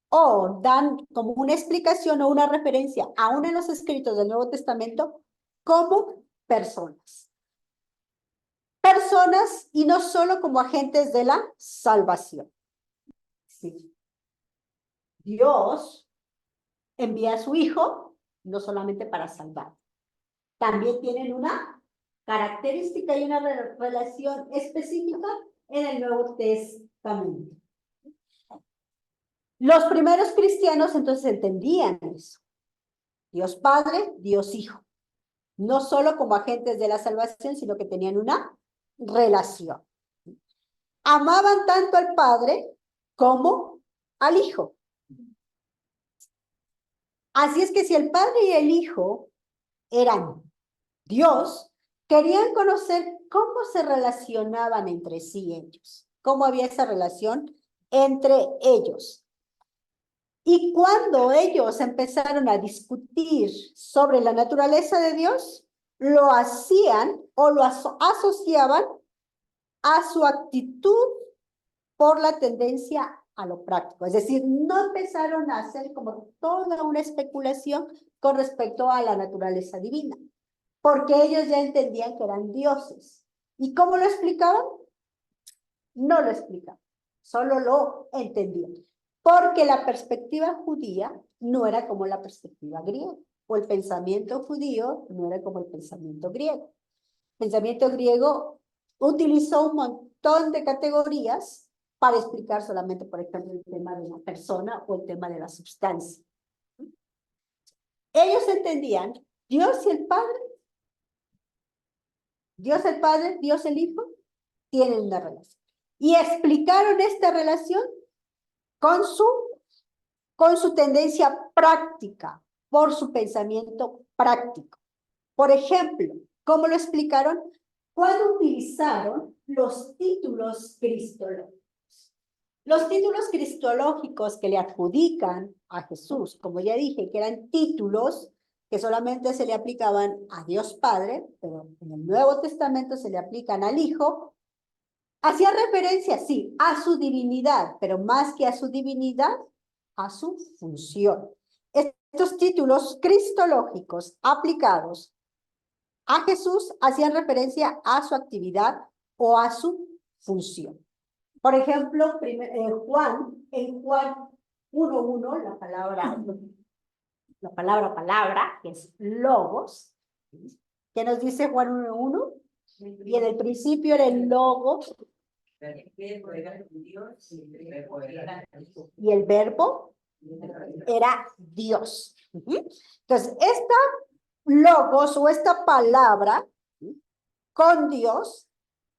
S3: o dan como una explicación o una referencia, aún en los escritos del Nuevo Testamento, como personas. Personas y no solo como agentes de la salvación. Sí. Dios envía a su Hijo no solamente para salvar. También tienen una característica y una relación específica en el Nuevo Testamento. Los primeros cristianos entonces entendían eso. Dios Padre, Dios Hijo. No solo como agentes de la salvación, sino que tenían una relación. Amaban tanto al Padre como al Hijo. Así es que si el Padre y el Hijo eran Dios, querían conocer cómo se relacionaban entre sí ellos, cómo había esa relación entre ellos. Y cuando ellos empezaron a discutir sobre la naturaleza de Dios, lo hacían o lo asociaban a su actitud por la tendencia a lo práctico. Es decir, no empezaron a hacer como toda una especulación con respecto a la naturaleza divina, porque ellos ya entendían que eran dioses. ¿Y cómo lo explicaban? No lo explicaban, solo lo entendían. Porque la perspectiva judía no era como la perspectiva griega, o el pensamiento judío no era como el pensamiento griego. pensamiento griego utilizó un montón de categorías para explicar solamente, por ejemplo, el tema de la persona o el tema de la sustancia. Ellos entendían Dios y el Padre, Dios el Padre, Dios el Hijo, tienen una relación. Y explicaron esta relación con su tendencia práctica, por su pensamiento práctico. Por ejemplo, ¿cómo lo explicaron? Cuando utilizaron los títulos cristológicos. Los títulos cristológicos que le adjudican a Jesús, como ya dije, que eran títulos que solamente se le aplicaban a Dios Padre, pero en el Nuevo Testamento se le aplican al Hijo, hacía referencia, sí, a su divinidad, pero más que a su divinidad, a su función. Estos títulos cristológicos aplicados a Jesús hacían referencia a su actividad o a su función. Por ejemplo, en Juan 1:1, la palabra, que es logos, ¿qué nos dice Juan 1:1? Y en el principio era el logos. Y el verbo era Dios. Entonces, esta logos o esta palabra con Dios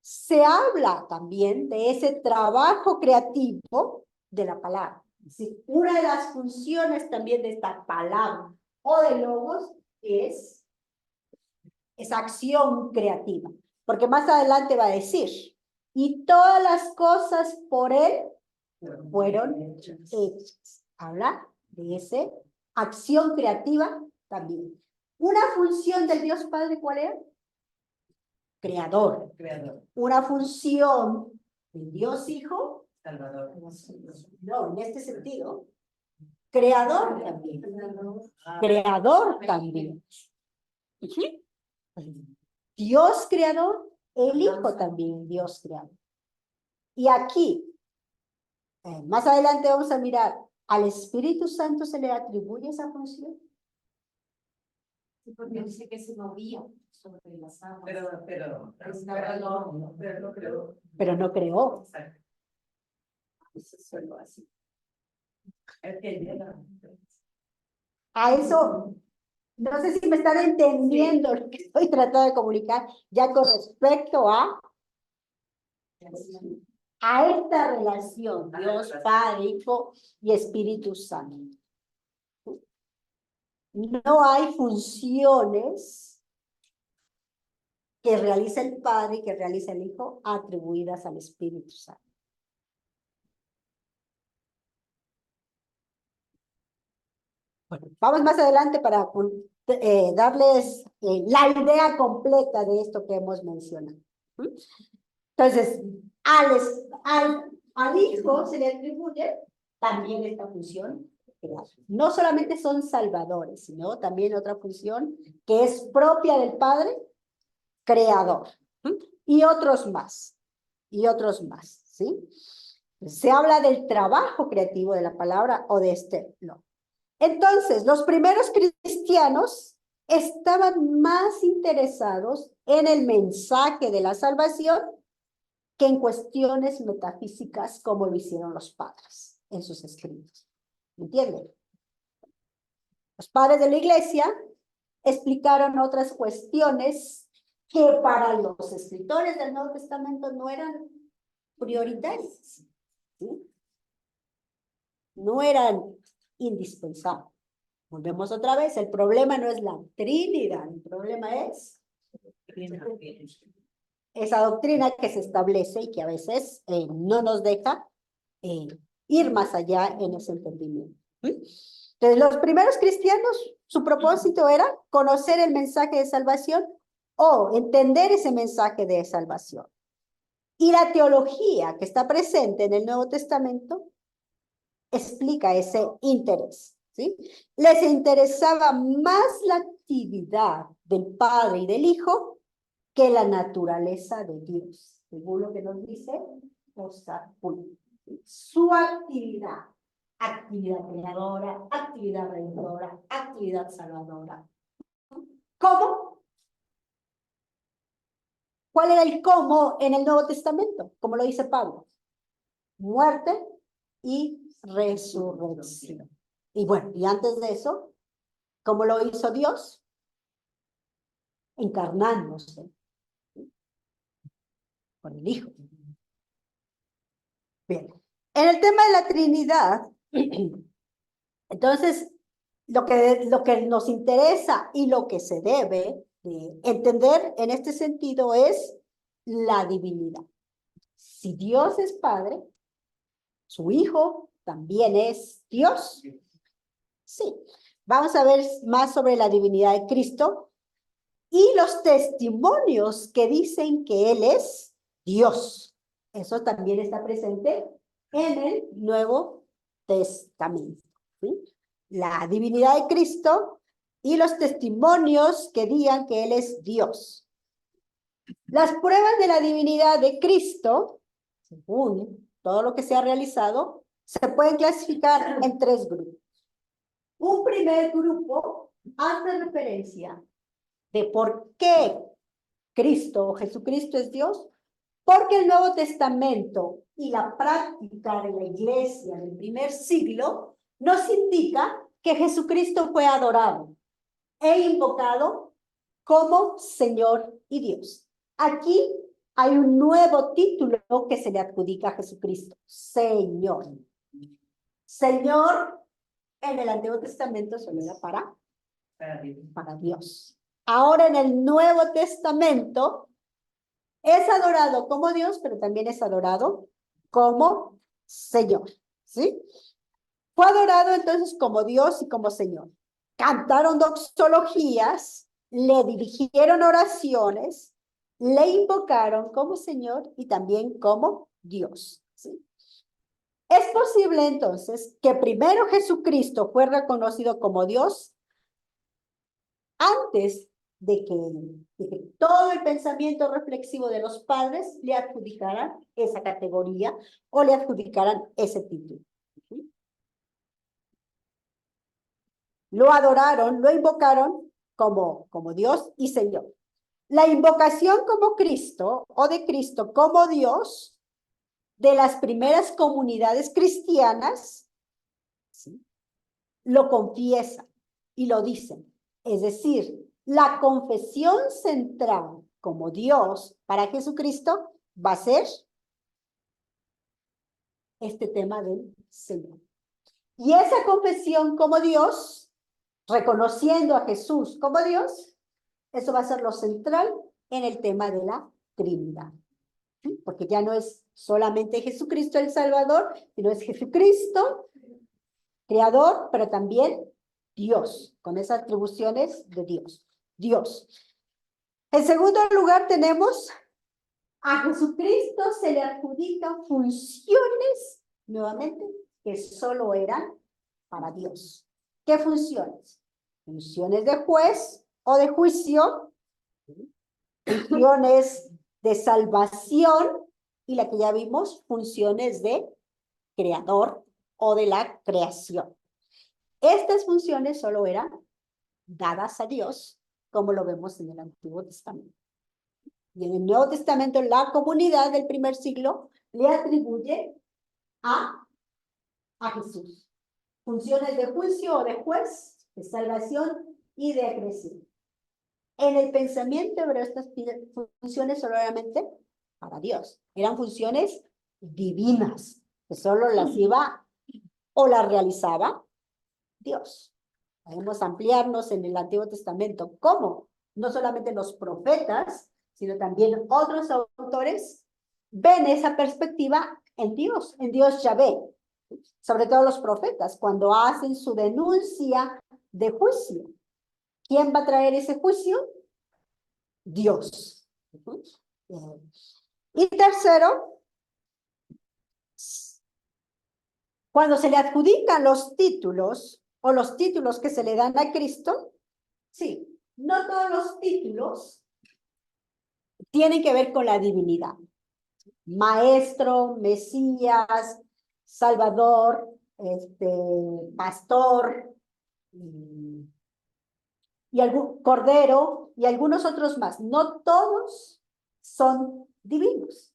S3: se habla también de ese trabajo creativo de la palabra. Es decir, una de las funciones también de esta palabra o de logos es esa acción creativa. Porque más adelante va a decir, y todas las cosas por él fueron hechas. Habla de esa acción creativa también. Una función del Dios Padre, ¿cuál es? Creador. Una función del Dios Hijo, Salvador. No, en este sentido, creador también. Creador también. Dios creador, el Hijo también, Dios creador. Y aquí, más adelante vamos a mirar, ¿al Espíritu Santo se le atribuye esa función?
S6: Porque dice que se movía sobre las aguas.
S3: Pero no creó. Pero no creó.
S6: Exacto.
S3: Eso es solo así. A eso, no sé si me están entendiendo lo que estoy tratando de comunicar, ya con respecto a esta relación, Dios, Padre, Hijo y Espíritu Santo. No hay funciones que realiza el Padre y que realiza el Hijo atribuidas al Espíritu Santo. Bueno, vamos más adelante para darles la idea completa de esto que hemos mencionado. Entonces, al Hijo se le atribuye también esta función. No solamente son salvadores, sino también otra función que es propia del Padre, creador. Y otros más, ¿sí? Se habla del trabajo creativo de la palabra o de este, no. Entonces, los primeros cristianos estaban más interesados en el mensaje de la salvación que en cuestiones metafísicas como lo hicieron los padres en sus escritos. ¿Entienden? Los padres de la iglesia explicaron otras cuestiones que para los escritores del Nuevo Testamento no eran prioritarias, ¿sí? No eran indispensables. Volvemos otra vez, el problema no es la Trinidad, el problema es esa doctrina que se establece y que a veces no nos deja ir más allá en ese entendimiento. Entonces, los primeros cristianos, su propósito era conocer el mensaje de salvación o entender ese mensaje de salvación. Y la teología que está presente en el Nuevo Testamento explica ese interés, ¿sí? Les interesaba más la actividad del Padre y del Hijo que la naturaleza de Dios, según lo que nos dice su actividad creadora, actividad redentora, actividad salvadora. ¿Cómo? ¿Cuál era el cómo en el Nuevo Testamento? Como lo dice Pablo. Muerte y resurrección. Y bueno, y antes de eso, ¿cómo lo hizo Dios? Encarnándose con el Hijo. Bien. En el tema de la Trinidad, entonces, lo que nos interesa y lo que se debe entender en este sentido es la divinidad. Si Dios es Padre, su Hijo también es Dios. Sí. Vamos a ver más sobre la divinidad de Cristo y los testimonios que dicen que Él es Dios. Eso también está presente en el Nuevo Testamento. ¿Sí? La divinidad de Cristo y los testimonios que digan que Él es Dios. Las pruebas de la divinidad de Cristo, según todo lo que se ha realizado, se pueden clasificar en 3 grupos. Un primer grupo hace referencia de por qué Cristo o Jesucristo es Dios, porque el Nuevo Testamento y la práctica de la iglesia del primer siglo nos indica que Jesucristo fue adorado e invocado como Señor y Dios. Aquí hay un nuevo título que se le adjudica a Jesucristo, Señor. Señor en el Antiguo Testamento solo era para Dios. Ahora en el Nuevo Testamento es adorado como Dios, pero también es adorado como Señor, ¿sí? Fue adorado entonces como Dios y como Señor. Cantaron doxologías, le dirigieron oraciones, le invocaron como Señor y también como Dios, ¿sí? Es posible entonces que primero Jesucristo fue reconocido como Dios antes de que todo el pensamiento reflexivo de los padres le adjudicaran esa categoría o le adjudicaran ese título. ¿Sí? Lo adoraron, lo invocaron como Dios y Señor. La invocación como Cristo o de Cristo como Dios de las primeras comunidades cristianas, ¿sí?, lo confiesan y lo dicen. Es decir, la confesión central como Dios para Jesucristo va a ser este tema del Señor. Y esa confesión como Dios, reconociendo a Jesús como Dios, eso va a ser lo central en el tema de la Trinidad. ¿Sí? Porque ya no es solamente Jesucristo el Salvador, sino es Jesucristo, Creador, pero también Dios, con esas atribuciones de Dios. Dios. En segundo lugar tenemos a Jesucristo se le adjudican funciones, nuevamente, que solo eran para Dios. ¿Qué funciones? Funciones de juez o de juicio, funciones de salvación y la que ya vimos, funciones de creador o de la creación. Estas funciones solo eran dadas a Dios, como lo vemos en el Antiguo Testamento. Y en el Nuevo Testamento, la comunidad del primer siglo le atribuye a Jesús funciones de juicio o de juez, de salvación y de creación. En el pensamiento hebreo, estas funciones solamente para Dios. Eran funciones divinas, que solo las iba o las realizaba Dios. Podemos ampliarnos en el Antiguo Testamento. ¿Cómo? No solamente los profetas, sino también otros autores ven esa perspectiva en Dios Yahvé. Sobre todo los profetas, cuando hacen su denuncia de juicio. ¿Quién va a traer ese juicio? Dios. Y tercero, cuando se le adjudican los títulos o los títulos que se le dan a Cristo, sí, no todos los títulos tienen que ver con la divinidad. Maestro, Mesías, Salvador, Pastor, y algún Cordero, y algunos otros más. No todos son divinos.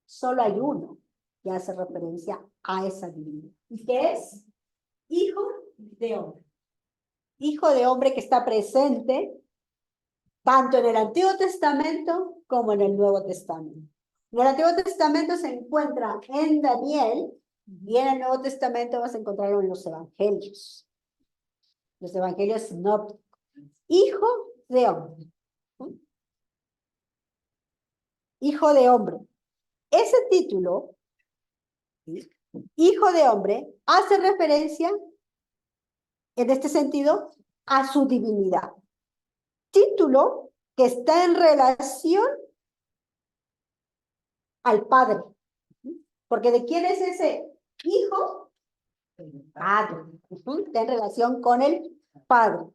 S3: Solo hay uno que hace referencia a esa divinidad. ¿Y qué es? Hijo de hombre. Hijo de hombre que está presente tanto en el Antiguo Testamento como en el Nuevo Testamento. En el Antiguo Testamento se encuentra en Daniel y en el Nuevo Testamento vas a encontrarlo en los Evangelios. Los Evangelios sinópticos. Hijo de hombre. Hijo de hombre. Ese título, ¿sí? Hijo de hombre, hace referencia, en este sentido, a su divinidad. Título que está en relación al Padre. Porque ¿de quién es ese hijo? Padre. Está en relación con el Padre.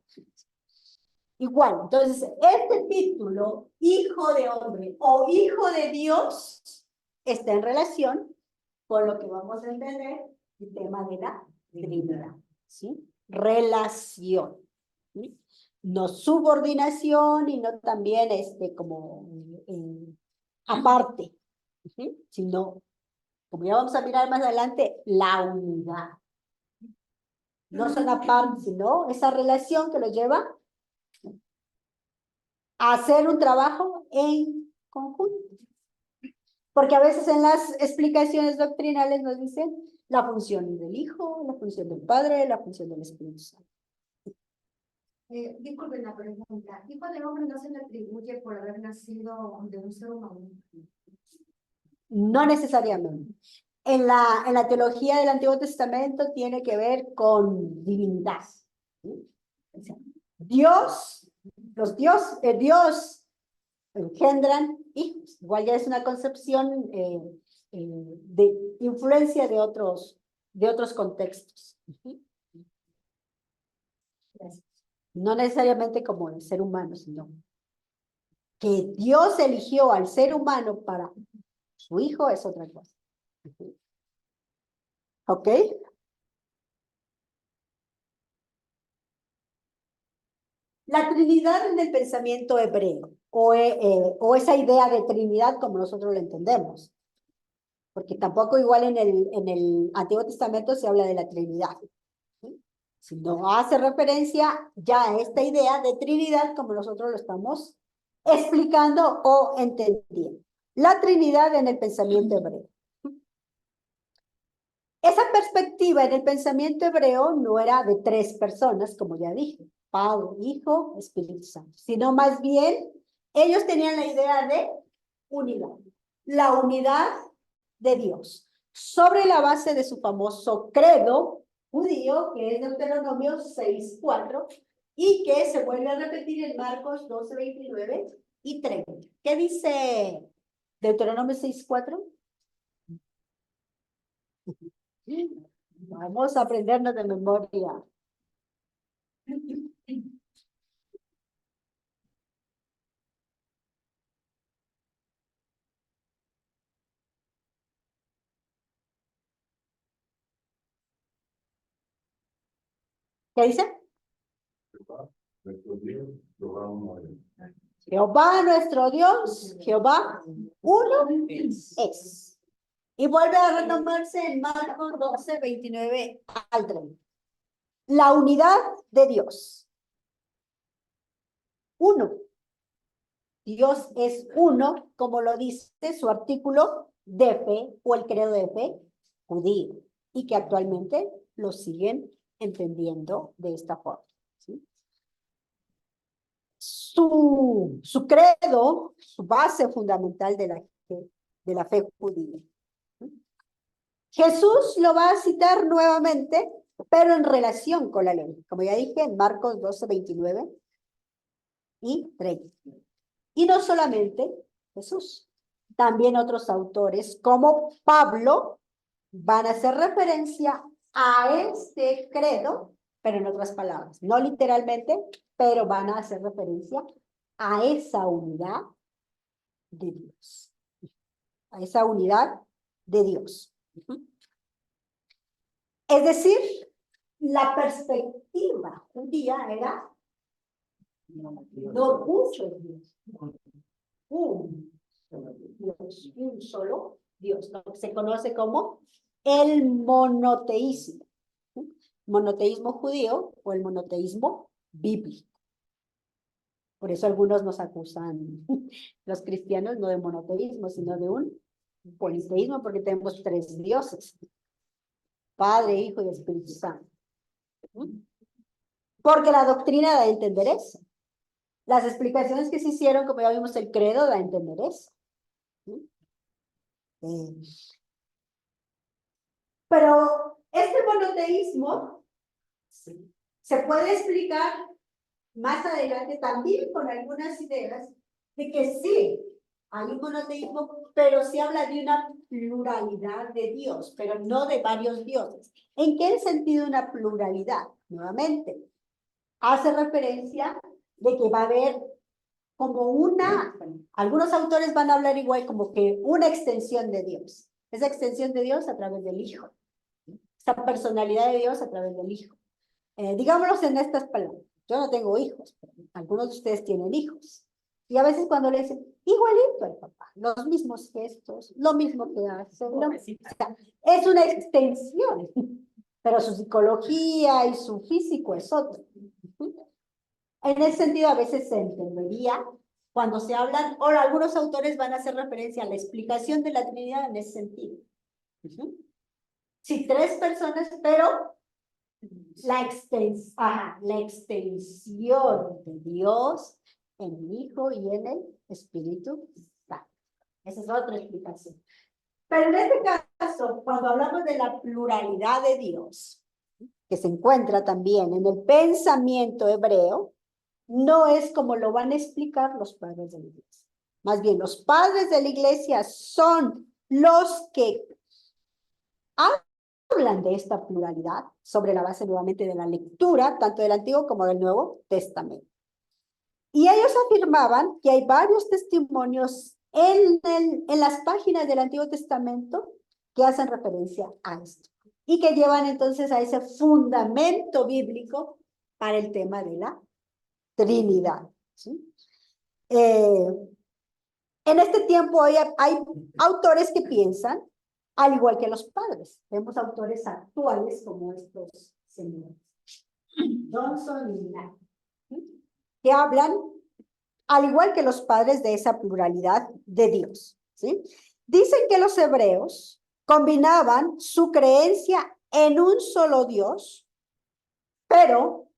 S3: Igual, entonces, este título, hijo de hombre o hijo de Dios, está en relación con lo que vamos a entender, el tema de la Trinidad, ¿sí? Relación, ¿sí? No subordinación y no también como aparte, ¿sí? Sino, como ya vamos a mirar más adelante, la unidad. No son aparte, sino esa relación que lo lleva a hacer un trabajo en conjunto. Porque a veces en las explicaciones doctrinales nos dicen la función del Hijo, la función del Padre, la función del Espíritu Santo.
S7: Disculpen la pregunta. ¿Hijo de hombre no se le atribuye por haber nacido de un ser humano?
S3: No necesariamente. En la teología del Antiguo Testamento tiene que ver con divinidad. ¿Sí? Dios engendran hijos. Igual ya es una concepción de influencia de otros contextos. No necesariamente como el ser humano, sino que Dios eligió al ser humano para su hijo es otra cosa. ¿Ok? La Trinidad en el pensamiento hebreo, o esa idea de Trinidad como nosotros lo entendemos, porque tampoco igual en el Antiguo Testamento se habla de la Trinidad, ¿sí? Sino hace referencia ya a esta idea de Trinidad como nosotros lo estamos explicando o entendiendo. La Trinidad en el pensamiento hebreo. Esa perspectiva en el pensamiento hebreo no era de tres personas, como ya dije, Padre, Hijo, Espíritu Santo, sino más bien ellos tenían la idea de unidad, la unidad de Dios, sobre la base de su famoso credo judío, que es Deuteronomio 6:4, y que se vuelve a repetir en Marcos 12:29 y 30. ¿Qué dice Deuteronomio 6:4? Vamos a aprendernos de memoria. ¿Qué dice? Jehová nuestro Dios, Jehová uno es. Y vuelve a retomarse en Marcos 12:29 al 30. La unidad de Dios. Uno. Dios es uno, como lo dice su artículo de fe o el credo de fe judío, y que actualmente lo siguen entendiendo de esta forma, ¿sí? Su credo, su base fundamental de la fe judía. Jesús lo va a citar nuevamente, pero en relación con la ley, como ya dije, en Marcos 12:29 y 30. Y no solamente Jesús, también otros autores como Pablo van a hacer referencia a este credo, pero en otras palabras, no literalmente, pero van a hacer referencia a esa unidad de Dios, a esa unidad de Dios. Es decir, la perspectiva judía era no muchos Dios, uno. Dios, un solo Dios, lo que se conoce como el monoteísmo. Monoteísmo judío o el monoteísmo bíblico. Por eso algunos nos acusan, los cristianos, no de monoteísmo, sino de un politeísmo, porque tenemos 3 dioses, Padre, Hijo y Espíritu Santo. Porque la doctrina da a entender eso. Las explicaciones que se hicieron, como ya vimos, el credo da a entender eso. Pero este monoteísmo se puede explicar más adelante también con algunas ideas de que sí, hay un monoteísmo, pero se habla de una pluralidad de Dios, pero no de varios dioses. ¿En qué sentido una pluralidad? Nuevamente, hace referencia de que va a haber como algunos autores van a hablar igual como que una extensión de Dios. Esa extensión de Dios a través del Hijo. Esta personalidad de Dios a través del Hijo. Digámoslo en estas palabras. Yo no tengo hijos, pero algunos de ustedes tienen hijos. Y a veces cuando le dicen, igualito al papá, los mismos gestos, lo mismo que hace, o sea, es una extensión, pero su psicología y su físico es otro. En ese sentido, a veces se entendería cuando se hablan, o algunos autores van a hacer referencia a la explicación de la Trinidad en ese sentido. Sí, 3 personas, pero la extensión de Dios en el Hijo y en el Espíritu Santo. Esa es otra explicación. Pero en este caso, cuando hablamos de la pluralidad de Dios, que se encuentra también en el pensamiento hebreo, no es como lo van a explicar los padres de la iglesia. Más bien, los padres de la iglesia son los que hablan de esta pluralidad sobre la base nuevamente de la lectura, tanto del Antiguo como del Nuevo Testamento. Y ellos afirmaban que hay varios testimonios en las páginas del Antiguo Testamento que hacen referencia a esto y que llevan entonces a ese fundamento bíblico para el tema de la Trinidad. ¿Sí? En este tiempo hay autores que piensan al igual que los padres. Vemos autores actuales como estos señores, Johnson y Knight, que hablan al igual que los padres de esa pluralidad de Dios. ¿Sí? Dicen que los hebreos combinaban su creencia en un solo Dios, pero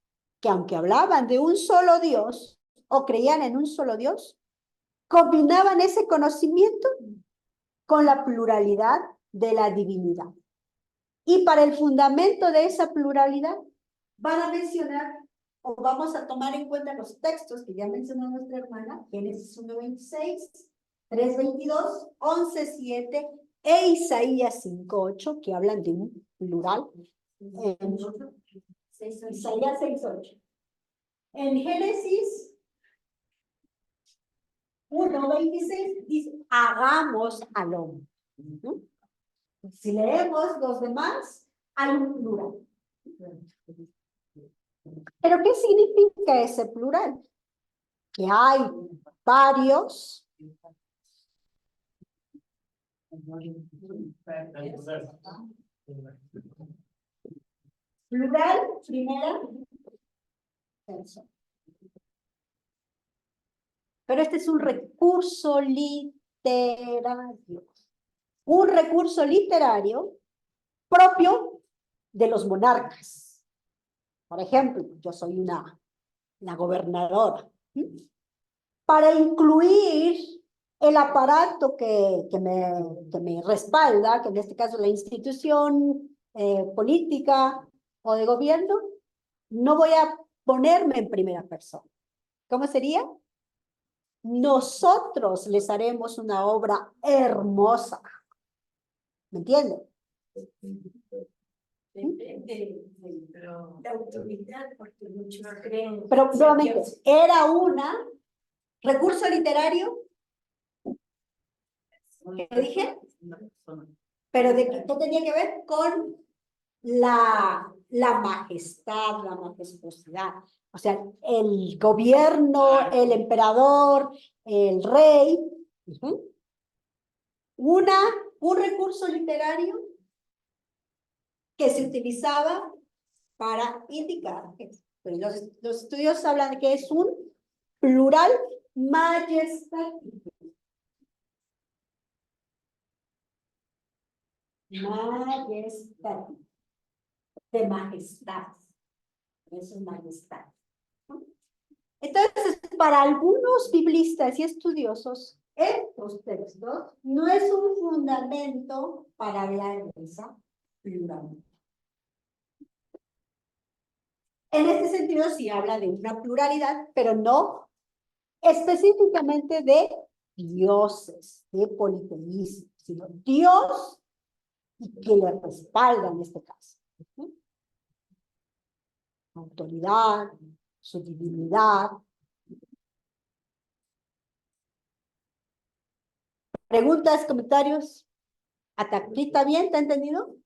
S3: que aunque hablaban de un solo Dios o creían en un solo Dios, combinaban ese conocimiento con la pluralidad de la divinidad. Y para el fundamento de esa pluralidad van a mencionar o vamos a tomar en cuenta los textos que ya mencionó nuestra hermana, Génesis 1:26, 3:22, 11:7 e Isaías 5:8, que hablan de un plural. Isaías 6:8. En Génesis 1:26 dice, hagamos al hombre. Si leemos los demás, hay un plural. ¿Pero qué significa ese plural? Que hay varios. Plural, primera persona. Pero este es un recurso literario. Un recurso literario propio de los monarcas. Por ejemplo, yo soy la gobernadora. Para incluir el aparato que me respalda, que en este caso la institución política o de gobierno, no voy a ponerme en primera persona. ¿Cómo sería? Nosotros les haremos una obra hermosa. ¿Me entienden?
S5: La autoridad, porque muchos creen.
S3: Pero nuevamente, era recurso literario. ¿Qué dije? Pero ¿qué tenía que ver? Con la majestad, la majestuosidad. O sea, el gobierno, el emperador, el rey, un recurso literario que se utilizaba para indicar, pero los estudios hablan de que es un plural majestático. Majestático. De majestad. Eso es majestad. Entonces, para algunos biblistas y estudiosos, estos textos no es un fundamento para hablar de esa pluralidad. En este sentido, sí habla de una pluralidad, pero no específicamente de dioses, de politeísmo, sino Dios y que le respalda en este caso. Autoridad, su divinidad. ¿Preguntas, comentarios? ¿Hasta aquí está bien? ¿Te ha entendido?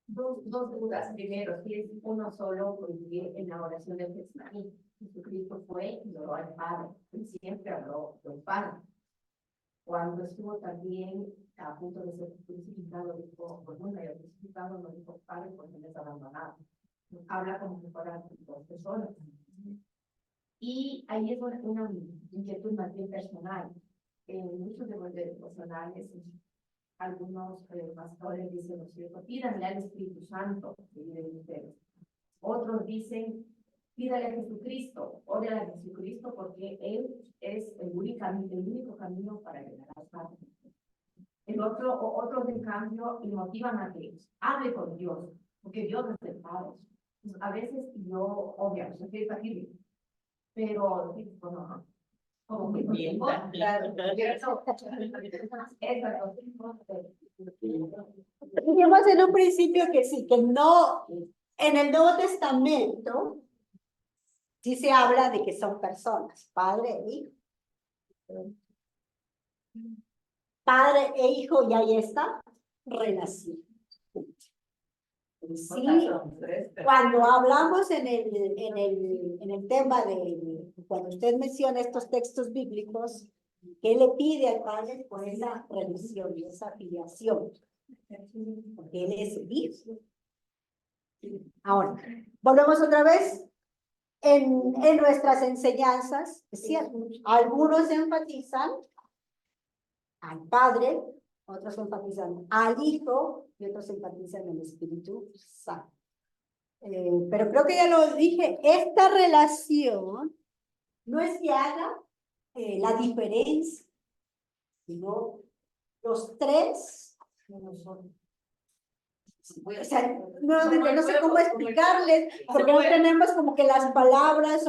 S5: Dos dudas. Primero, si es uno solo, porque en la oración del Getsemaní, Jesucristo fue y oró al Padre, y siempre habló del Padre. Cuando estuvo también a punto de ser crucificado, dijo, pues nunca había crucificado, no dijo Padre, porque me has abandonado. Habla como si fueran dos personas. Y ahí es una inquietud más bien personal. En muchos de los devocionales, algunos pastores dicen, ¿no es cierto? Pídanle al Espíritu Santo que vive en ustedes. Otros dicen, pídale a Jesucristo, órale a Jesucristo, porque Él es el único camino para llegar al Padre. Otros, en cambio, le motivan a que hable con Dios, porque Dios es el Padre. Pues, a veces yo, obviamente, que es aquí, pero, bueno, como que bien, claro,
S3: dijimos en un principio que sí, que no, en el Nuevo Testamento, sí se habla de que son personas, padre e hijo. Padre e hijo, y ahí está relación. Sí, cuando hablamos en el tema de, cuando usted menciona estos textos bíblicos, ¿qué le pide al Padre? Por esa relación y esa filiación, porque Él es el hijo. Ahora, volvemos otra vez en nuestras enseñanzas, es cierto, algunos enfatizan al Padre, otros enfatizan al Hijo y otros enfatizan el Espíritu Santo. Pero creo que ya lo dije, esta relación no es que haga la diferencia, sino los tres no son. O sea, no sé cómo explicarles, porque no tenemos como que las palabras,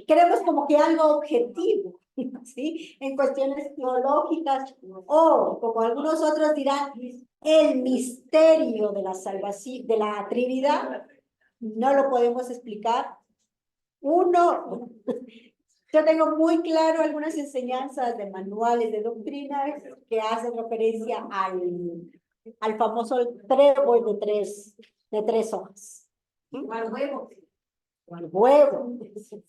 S3: queremos como que algo objetivo, ¿sí? En cuestiones teológicas, o como algunos otros dirán, el misterio de la salvación, de la Trinidad, no lo podemos explicar. Yo tengo muy claro algunas enseñanzas de manuales de doctrina que hacen referencia al famoso trébol de tres hojas.
S5: al huevo.
S3: Al huevo. O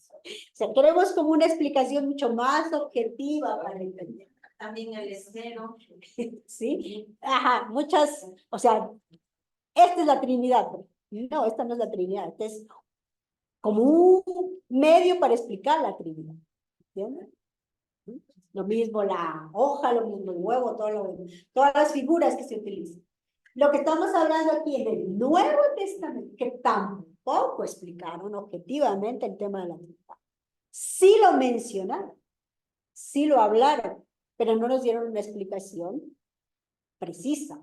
S3: sea, queremos como una explicación mucho más objetiva para entender.
S5: También el esceno.
S3: Sí, ajá, muchas, o sea, esta es la Trinidad. No, esta no es la Trinidad, esta es como un medio para explicar la Trinidad. ¿Entiendes? Lo mismo la hoja, lo mismo el huevo, todas las figuras que se utilizan. Lo que estamos hablando aquí es del Nuevo Testamento, que tampoco explicaron objetivamente el tema de la Trinidad. Sí lo mencionaron, sí lo hablaron, pero no nos dieron una explicación precisa.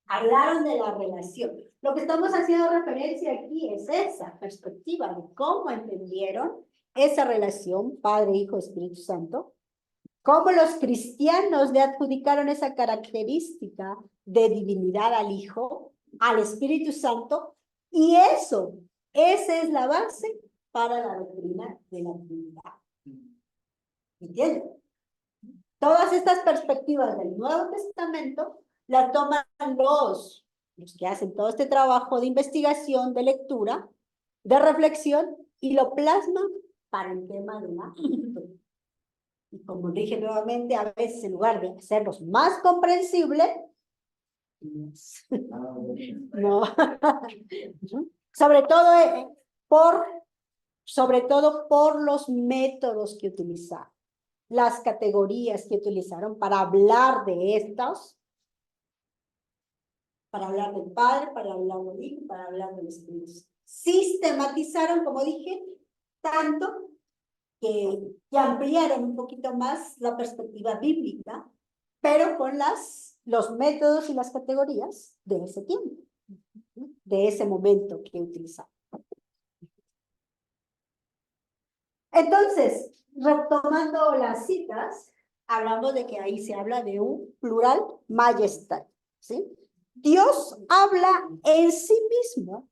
S3: Hablaron de la relación. Lo que estamos haciendo referencia aquí es esa perspectiva de cómo entendieron esa relación Padre, Hijo, Espíritu Santo, cómo los cristianos le adjudicaron esa característica de divinidad al Hijo, al Espíritu Santo, y esa es la base para la doctrina de la Trinidad. ¿Entienden? Todas estas perspectivas del Nuevo Testamento las toman los que hacen todo este trabajo de investigación, de lectura, de reflexión, y lo plasman para el tema de la doctrina. Y como dije nuevamente, a veces en lugar de hacerlos más comprensibles, no, sobre todo por los métodos que utilizaron, las categorías que utilizaron para hablar de estos, para hablar del Padre, para hablar del Hijo, para hablar del Espíritu. Sistematizaron, como dije, tanto que ampliaron un poquito más la perspectiva bíblica, pero con los métodos y las categorías de ese tiempo, de ese momento que utilizaron. Entonces, retomando las citas, hablamos de que ahí se habla de un plural majestad, ¿sí? Dios habla en sí mismo,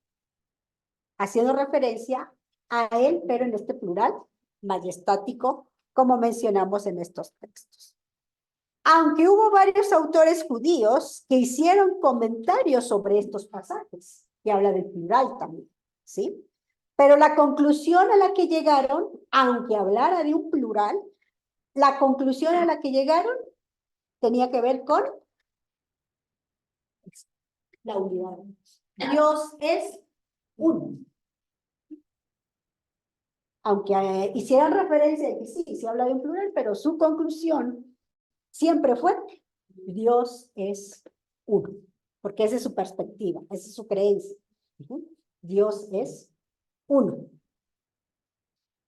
S3: haciendo referencia a él, pero en este plural majestático, como mencionamos en estos textos. Aunque hubo varios autores judíos que hicieron comentarios sobre estos pasajes, que habla del plural también, ¿sí? Pero la conclusión a la que llegaron, aunque hablara de un plural, la conclusión a la que llegaron tenía que ver con la unidad. Dios es uno. Aunque hicieran referencia de que sí, se habla de un plural, pero su conclusión siempre fue, Dios es uno, porque esa es su perspectiva, esa es su creencia. Dios es uno.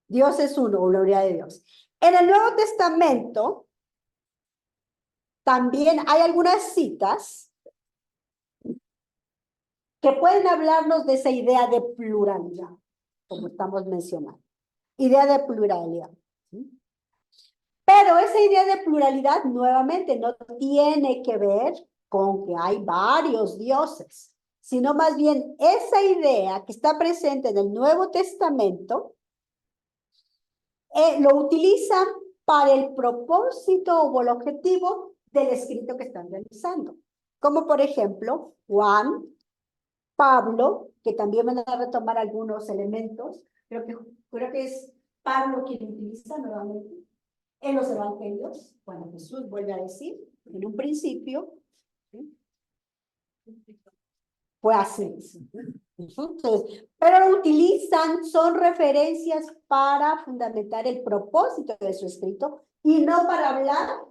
S3: Dios es uno, gloria de Dios. En el Nuevo Testamento también hay algunas citas que pueden hablarnos de esa idea de pluralidad, como estamos mencionando. Idea de pluralidad. Pero esa idea de pluralidad, nuevamente, no tiene que ver con que hay varios dioses, sino más bien esa idea que está presente en el Nuevo Testamento, lo utilizan para el propósito o el objetivo del escrito que están realizando. Como por ejemplo, Juan, Pablo, que también van a retomar algunos elementos, creo que es Pablo quien utiliza nuevamente en los evangelios, cuando Jesús vuelve a decir, en un principio, ¿sí? Fue así. Entonces, pero lo utilizan, son referencias para fundamentar el propósito de su escrito y no para hablar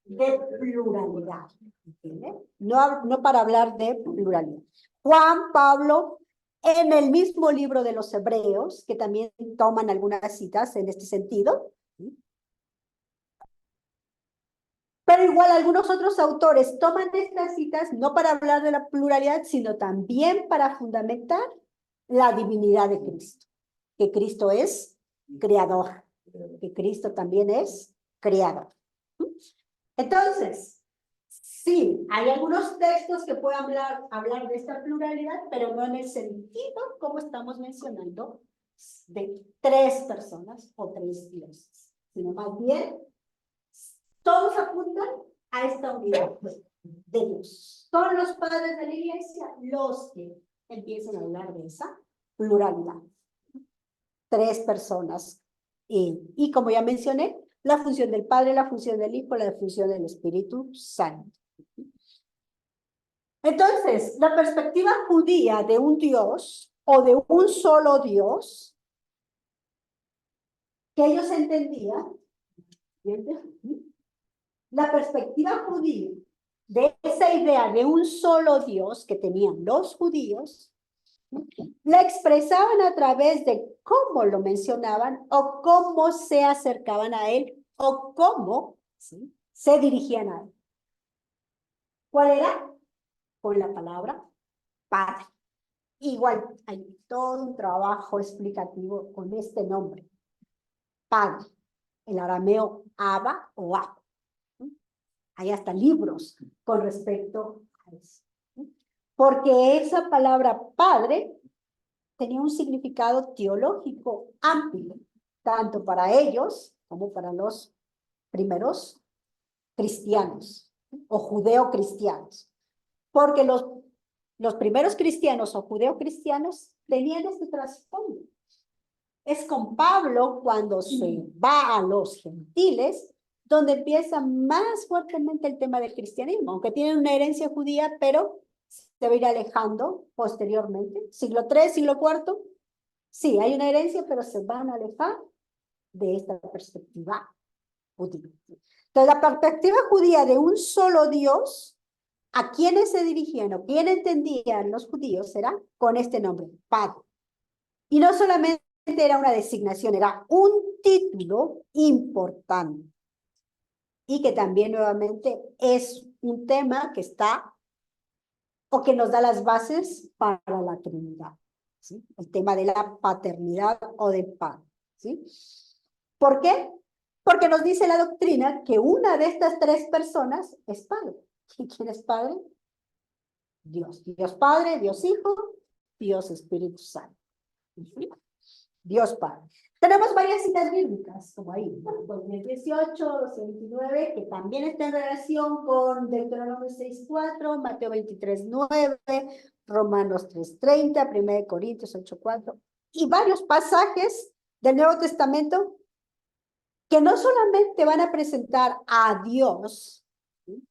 S3: de pluralidad. ¿Entiende? No para hablar de pluralidad. Juan, Pablo, en el mismo libro de los Hebreos, que también toman algunas citas en este sentido, ¿sí? Pero igual algunos otros autores toman estas citas no para hablar de la pluralidad, sino también para fundamentar la divinidad de Cristo. Que Cristo es creador, que Cristo también es creador. Entonces, sí, hay algunos textos que pueden hablar de esta pluralidad, pero no en el sentido como estamos mencionando de tres personas o tres dioses, sino más bien todos apuntan a esta unidad de Dios. Son los padres de la iglesia los que empiezan a hablar de esa pluralidad. Tres personas. Y como ya mencioné, la función del Padre, la función del Hijo, la función del Espíritu Santo. Entonces, la perspectiva judía de un Dios o de un solo Dios que ellos entendían, la perspectiva judía de esa idea de un solo Dios que tenían los judíos, la expresaban a través de cómo lo mencionaban o cómo se acercaban a él o cómo, ¿sí?, se dirigían a él. ¿Cuál era? Con la palabra Padre. Igual hay todo un trabajo explicativo con este nombre. Padre. El arameo Abba o Ab. Hay hasta libros con respecto a eso. Porque esa palabra Padre tenía un significado teológico amplio, tanto para ellos como para los primeros cristianos o judeocristianos. Porque los primeros cristianos o judeocristianos tenían este trasfondo. Es con Pablo cuando se va a los gentiles donde empieza más fuertemente el tema del cristianismo, aunque tienen una herencia judía, pero se va a ir alejando posteriormente. Siglo III, siglo IV, sí, hay una herencia, pero se van a alejar de esta perspectiva judía. Entonces, la perspectiva judía de un solo Dios, ¿a quiénes se dirigían o quién entendían los judíos? Era con este nombre, Padre. Y no solamente era una designación, era un título importante. Y que también nuevamente es un tema que está o que nos da las bases para la Trinidad, ¿sí? El tema de la paternidad o del Padre, ¿sí? ¿Por qué? Porque nos dice la doctrina que una de estas tres personas es Padre. ¿Y quién es Padre? Dios. Dios Padre, Dios Hijo, Dios Espíritu Santo. ¿Sí? Dios Padre. Tenemos varias citas bíblicas, como ahí, 2018, 229, que también está en relación con Deuteronomio 6:4, Mateo 23:9, Romanos 3:30, 1 Corintios 8:4, y varios pasajes del Nuevo Testamento que no solamente van a presentar a Dios, ¿sí?,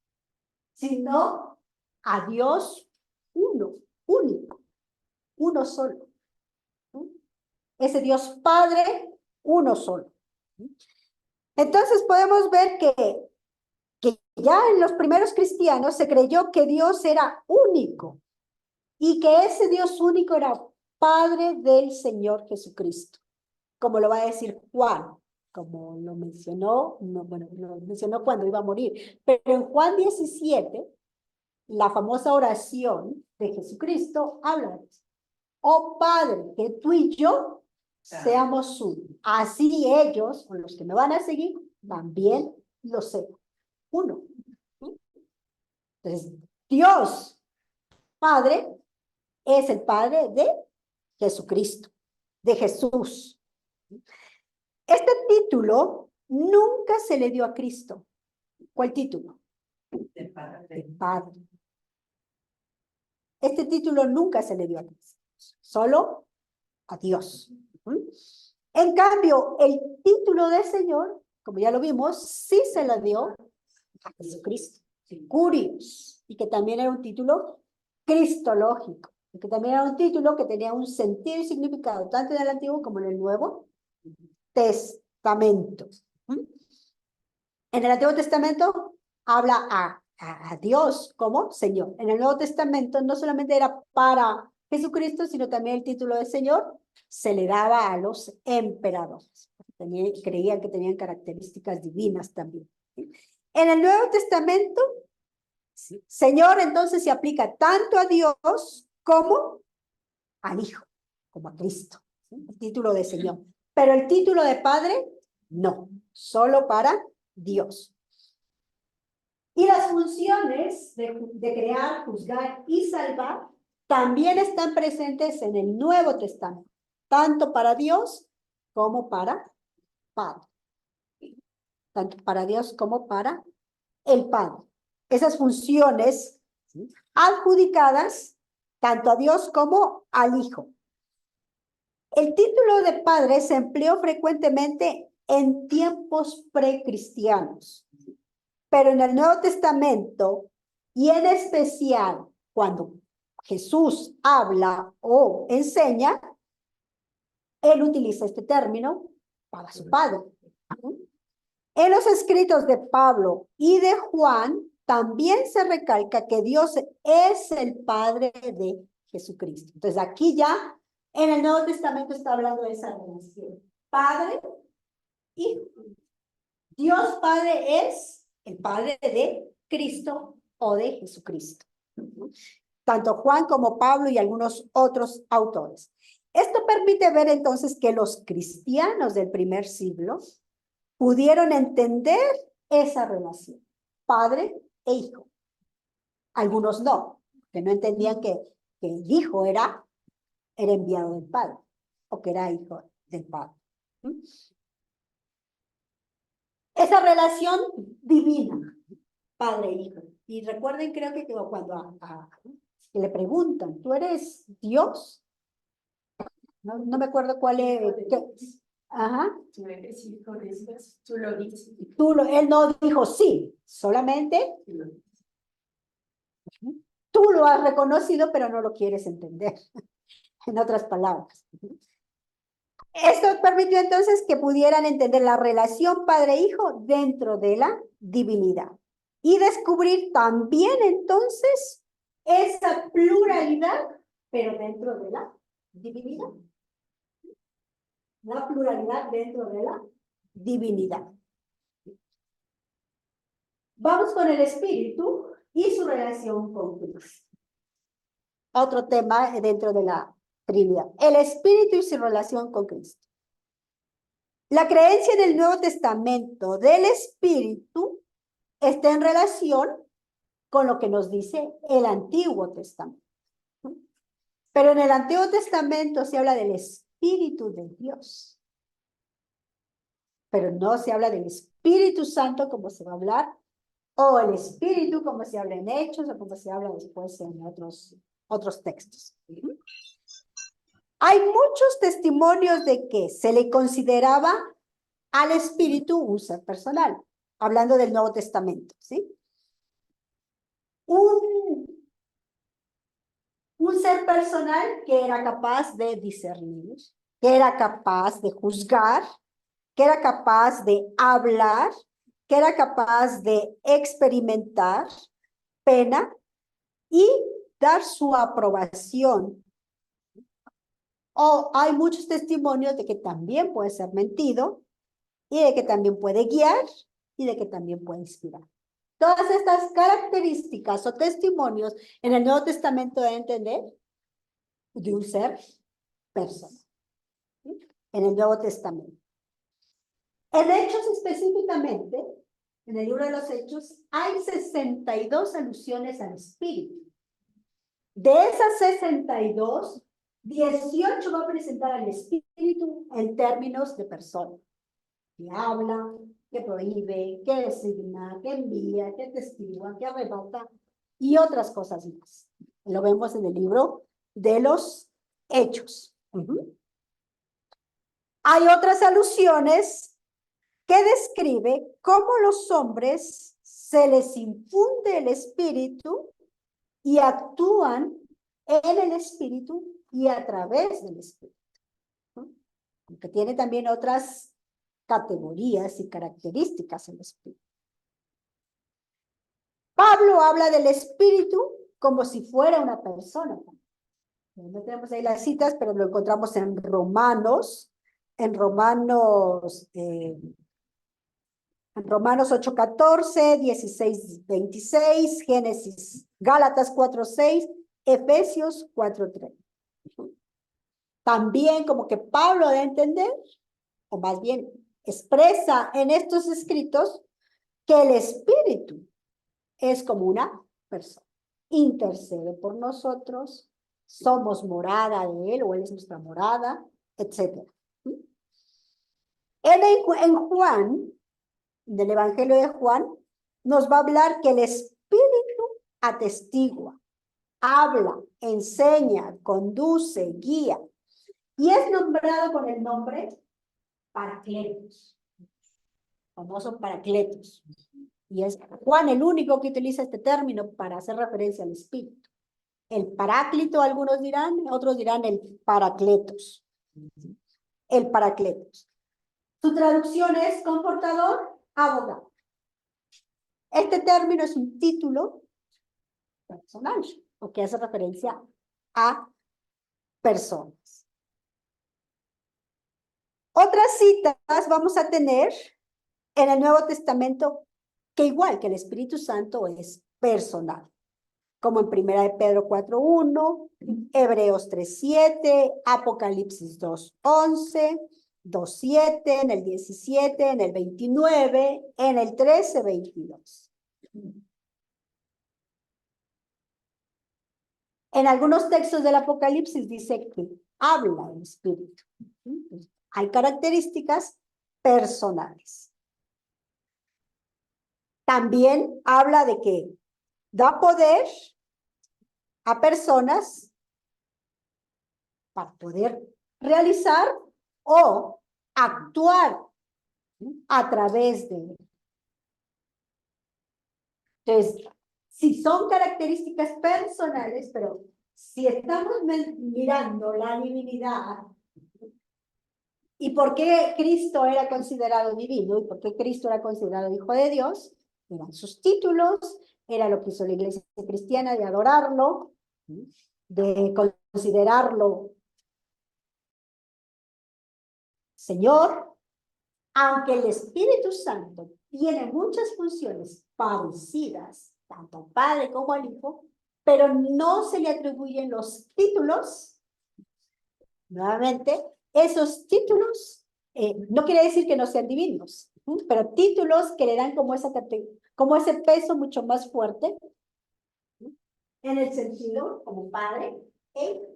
S3: sino a Dios uno, único, uno solo. Ese Dios Padre, uno solo. Entonces podemos ver que ya en los primeros cristianos se creyó que Dios era único y que ese Dios único era Padre del Señor Jesucristo, como lo va a decir Juan, como lo mencionó, no, bueno, lo mencionó cuando iba a morir, pero en Juan 17, la famosa oración de Jesucristo habla de eso. Oh Padre, que tú y yo seamos uno. Así ellos, o los que me van a seguir, también lo sean. Uno. Entonces, Dios Padre es el Padre de Jesucristo, de Jesús. Este título nunca se le dio a Cristo. ¿Cuál título?
S6: del Padre.
S3: El Padre. Este título nunca se le dio a Cristo, solo a Dios. En cambio, el título de Señor, como ya lo vimos, sí se lo dio a Jesucristo, Curios, y que también era un título cristológico, y que también era un título que tenía un sentido y significado tanto en el Antiguo como en el Nuevo Testamento. En el Antiguo Testamento habla a Dios como Señor. En el Nuevo Testamento no solamente era para Jesucristo, sino también el título de Señor se le daba a los emperadores. Creían que tenían características divinas también. En el Nuevo Testamento, Señor entonces se aplica tanto a Dios como al Hijo, como a Cristo. El título de Señor. Pero el título de Padre, no, solo para Dios. Y las funciones de crear, juzgar y salvar también están presentes en el Nuevo Testamento, tanto para Dios como para Padre. Tanto para Dios como para el Padre. Esas funciones, ¿sí?, adjudicadas tanto a Dios como al Hijo. El título de Padre se empleó frecuentemente en tiempos precristianos, pero en el Nuevo Testamento, y en especial cuando Jesús habla o enseña, él utiliza este término para su Padre. En los escritos de Pablo y de Juan, también se recalca que Dios es el Padre de Jesucristo. Entonces aquí ya en el Nuevo Testamento está hablando de esa relación. Padre, Hijo. Dios Padre es el Padre de Cristo o de Jesucristo. Tanto Juan como Pablo y algunos otros autores. Esto permite ver entonces que los cristianos del primer siglo pudieron entender esa relación, padre e hijo. Algunos no, que no entendían que el hijo era enviado del padre, o que era hijo del padre. Esa relación divina, padre e hijo. Y recuerden, creo que cuando que le preguntan, ¿tú eres Dios? No me acuerdo cuál es. Ajá.
S5: Tú eres hijo de Dios, tú lo dices.
S3: Él no dijo sí, solamente
S5: Tú lo dices.
S3: tú lo has reconocido, pero no lo quieres entender. En otras palabras. Esto permitió entonces que pudieran entender la relación padre-hijo dentro de la divinidad y descubrir también entonces esa pluralidad, pero dentro de la divinidad. La pluralidad dentro de la divinidad. Vamos con el espíritu y su relación con Cristo. Otro tema dentro de la Trinidad. El espíritu y su relación con Cristo. La creencia en el Nuevo Testamento del espíritu está en relación con lo que nos dice el Antiguo Testamento. Pero en el Antiguo Testamento se habla del Espíritu de Dios. Pero no se habla del Espíritu Santo como se va a hablar, o el Espíritu como se habla en Hechos, o como se habla después en otros textos. Hay muchos testimonios de que se le consideraba al Espíritu un ser personal, hablando del Nuevo Testamento, ¿sí? Un ser personal que era capaz de discernir, que era capaz de juzgar, que era capaz de hablar, que era capaz de experimentar pena y dar su aprobación. O hay muchos testimonios de que también puede ser mentido y de que también puede guiar y de que también puede inspirar. Todas estas características o testimonios en el Nuevo Testamento deben entender de un ser personal. ¿Sí? En el Nuevo Testamento. En Hechos específicamente, en el libro de los Hechos, hay 62 alusiones al Espíritu. De esas 62, 18 va a presentar al Espíritu en términos de persona. Que habla, que prohíbe, que designa, que envía, que testiga, que arrebata y otras cosas más. Lo vemos en el libro de los Hechos. Hay otras alusiones que describe cómo los hombres se les infunde el espíritu y actúan en el espíritu y a través del espíritu. Aunque tiene también otras categorías y características el espíritu. Pablo habla del espíritu como si fuera una persona. No tenemos ahí las citas, pero lo encontramos en Romanos 8:14, 16:26, Génesis, Gálatas 4:6, Efesios 4:3. También como que Pablo da a entender, o más bien expresa en estos escritos, que el espíritu es como una persona. Intercede por nosotros, somos morada de él, o él es nuestra morada, etc. En Juan, del Evangelio de Juan, nos va a hablar que el Espíritu atestigua, habla, enseña, conduce, guía, y es nombrado con el nombre Paracletos, famoso Paracletos. Y es Juan el único que utiliza este término para hacer referencia al Espíritu. El Paráclito, algunos dirán, otros dirán el Paracletos. El Paracletos. Su traducción es confortador, abogado. Este término es un título personal, o que hace referencia a personas. Otras citas vamos a tener en el Nuevo Testamento que igual que el Espíritu Santo es personal, como en 1 de Pedro 4:1, Hebreos 3:7, Apocalipsis 2:11, 2:7, en el 17, en el 29, en el 13:22. En algunos textos del Apocalipsis dice que habla el Espíritu. Hay características personales. También habla de que da poder a personas para poder realizar o actuar a través de él. Entonces, si son características personales, pero si estamos mirando la divinidad y por qué Cristo era considerado divino y por qué Cristo era considerado hijo de Dios, eran sus títulos, era lo que hizo la iglesia cristiana de adorarlo, de considerarlo Señor, aunque el Espíritu Santo tiene muchas funciones parecidas, tanto al Padre como al Hijo, pero no se le atribuyen los títulos. Nuevamente, esos títulos no quiere decir que no sean divinos, pero títulos que le dan como ese peso mucho más fuerte, en el sentido como Padre e Hijo.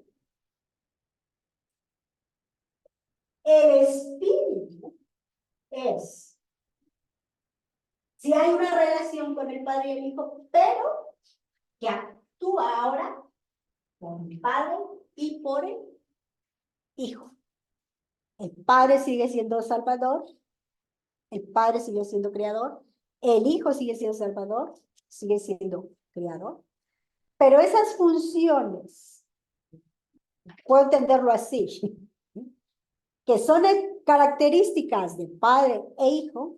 S3: El Espíritu es, si hay una relación con el Padre y el Hijo, pero que actúa ahora por el Padre y por el Hijo. El Padre sigue siendo Salvador, el Padre sigue siendo Creador, el Hijo sigue siendo Salvador, sigue siendo Creador, pero esas funciones, puedo entenderlo así, que son características de Padre e Hijo,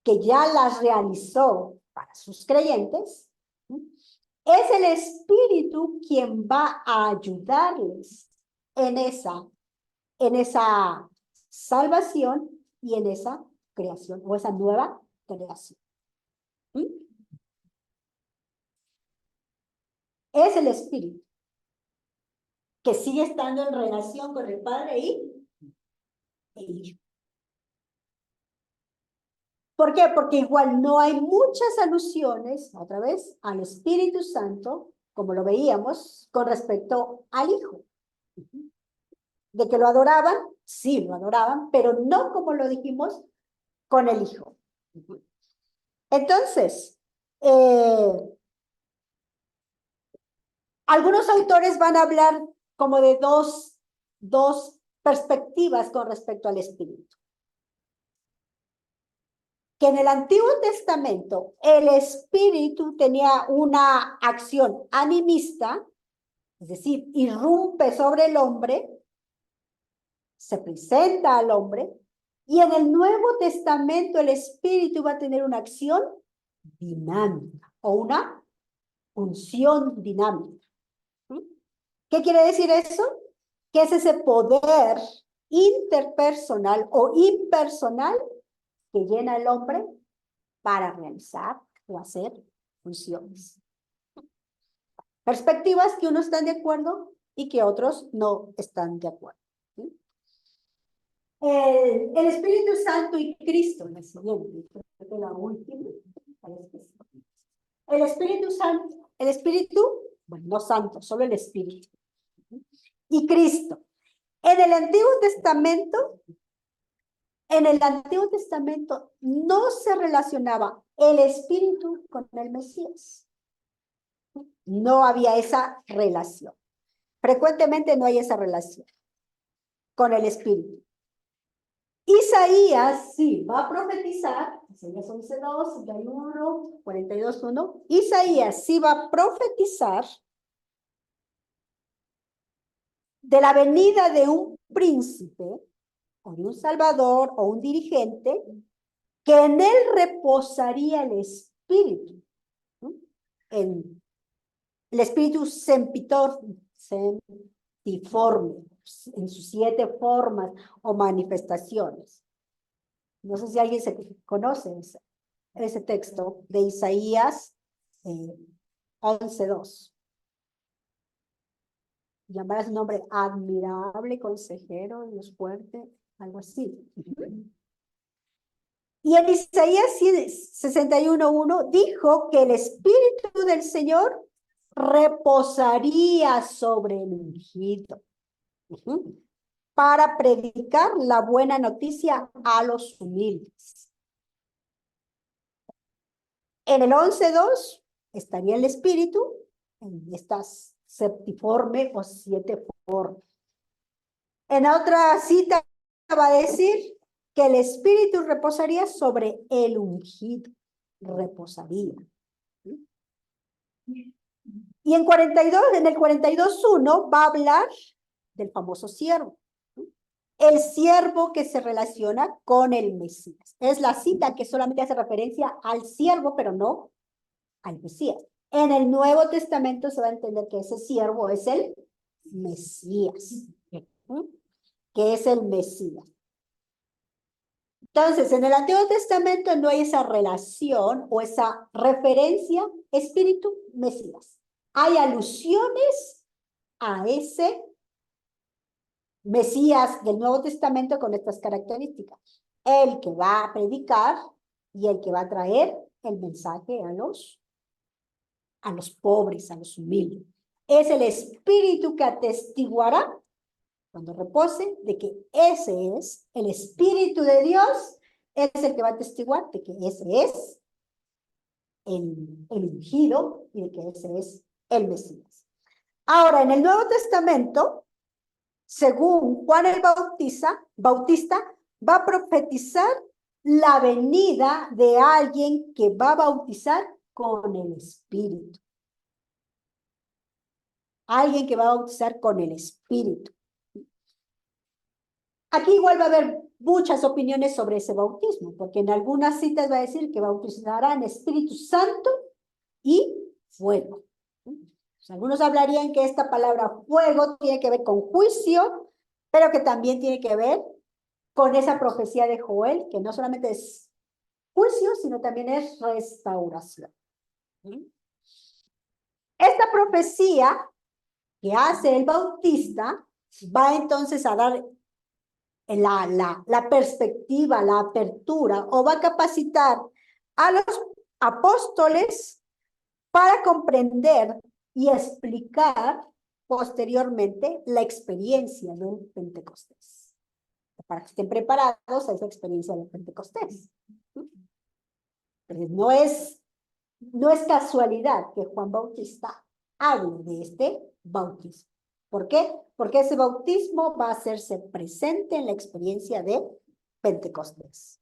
S3: que ya las realizó para sus creyentes, es el Espíritu quien va a ayudarles en esa salvación y en esa creación, o esa nueva creación. Es el Espíritu que sigue estando en relación con el Padre y el Hijo. ¿Por qué? Porque igual no hay muchas alusiones, otra vez, al Espíritu Santo, como lo veíamos, con respecto al Hijo. De que lo adoraban, sí lo adoraban, pero no como lo dijimos con el Hijo. Entonces, algunos autores van a hablar como de dos perspectivas con respecto al Espíritu. Que en el Antiguo Testamento el Espíritu tenía una acción animista, es decir, irrumpe sobre el hombre, se presenta al hombre, y en el Nuevo Testamento el Espíritu va a tener una acción dinámica o una función dinámica. ¿Qué quiere decir eso? Que es ese poder interpersonal o impersonal que llena el hombre para realizar o hacer funciones. Perspectivas que unos están de acuerdo y que otros no están de acuerdo. El Espíritu Santo y Cristo, la siguiente, la última. El Espíritu Santo, bueno, no santo, solo el Espíritu. Y Cristo. En el Antiguo Testamento no se relacionaba el Espíritu con el Mesías. No había esa relación. Frecuentemente no hay esa relación con el Espíritu. Isaías sí va a profetizar, Isaías 11:2, 61, 42:1. Isaías sí va a profetizar de la venida de un príncipe, o de un salvador, o un dirigente, que en él reposaría el Espíritu. El Espíritu sempiterno, sempiterno, en sus 7 formas o manifestaciones. No sé si alguien se conoce ese texto de Isaías 11:2. Llamar a su nombre admirable, consejero, Dios fuerte, algo así. Y en Isaías 61:1 dijo que el Espíritu del Señor reposaría sobre el ungido para predicar la buena noticia a los humildes. En el 11:2 estaría el Espíritu en estas septiforme o 7 formas. En otra cita va a decir que el Espíritu reposaría sobre el ungido. Reposaría. Y en el 42:1 va a hablar del famoso siervo. El siervo que se relaciona con el Mesías. Es la cita que solamente hace referencia al siervo, pero no al Mesías. En el Nuevo Testamento se va a entender que ese siervo es el Mesías. Que es el Mesías. Entonces, en el Antiguo Testamento no hay esa relación o esa referencia espíritu-Mesías. Hay alusiones a ese Mesías del Nuevo Testamento con estas características. El que va a predicar y el que va a traer el mensaje a los pobres, a los humildes. Es el espíritu que atestiguará cuando repose de que ese es el Espíritu de Dios, es el que va a atestiguar de que ese es el ungido y de que ese es el Mesías. Ahora, en el Nuevo Testamento, según Juan el Bautista va a profetizar la venida de alguien que va a bautizar con el Espíritu. Alguien que va a bautizar con el Espíritu. Aquí igual va a haber muchas opiniones sobre ese bautismo, porque en algunas citas va a decir que bautizará en Espíritu Santo y fuego. Algunos hablarían que esta palabra fuego tiene que ver con juicio, pero que también tiene que ver con esa profecía de Joel, que no solamente es juicio, sino también es restauración. Esta profecía que hace el Bautista va entonces a dar la perspectiva, la apertura, o va a capacitar a los apóstoles para comprender y explicar posteriormente la experiencia del Pentecostés. Para que estén preparados a esa experiencia del Pentecostés. Entonces, no es casualidad que Juan Bautista hable de este bautismo. ¿Por qué? Porque ese bautismo va a hacerse presente en la experiencia de Pentecostés.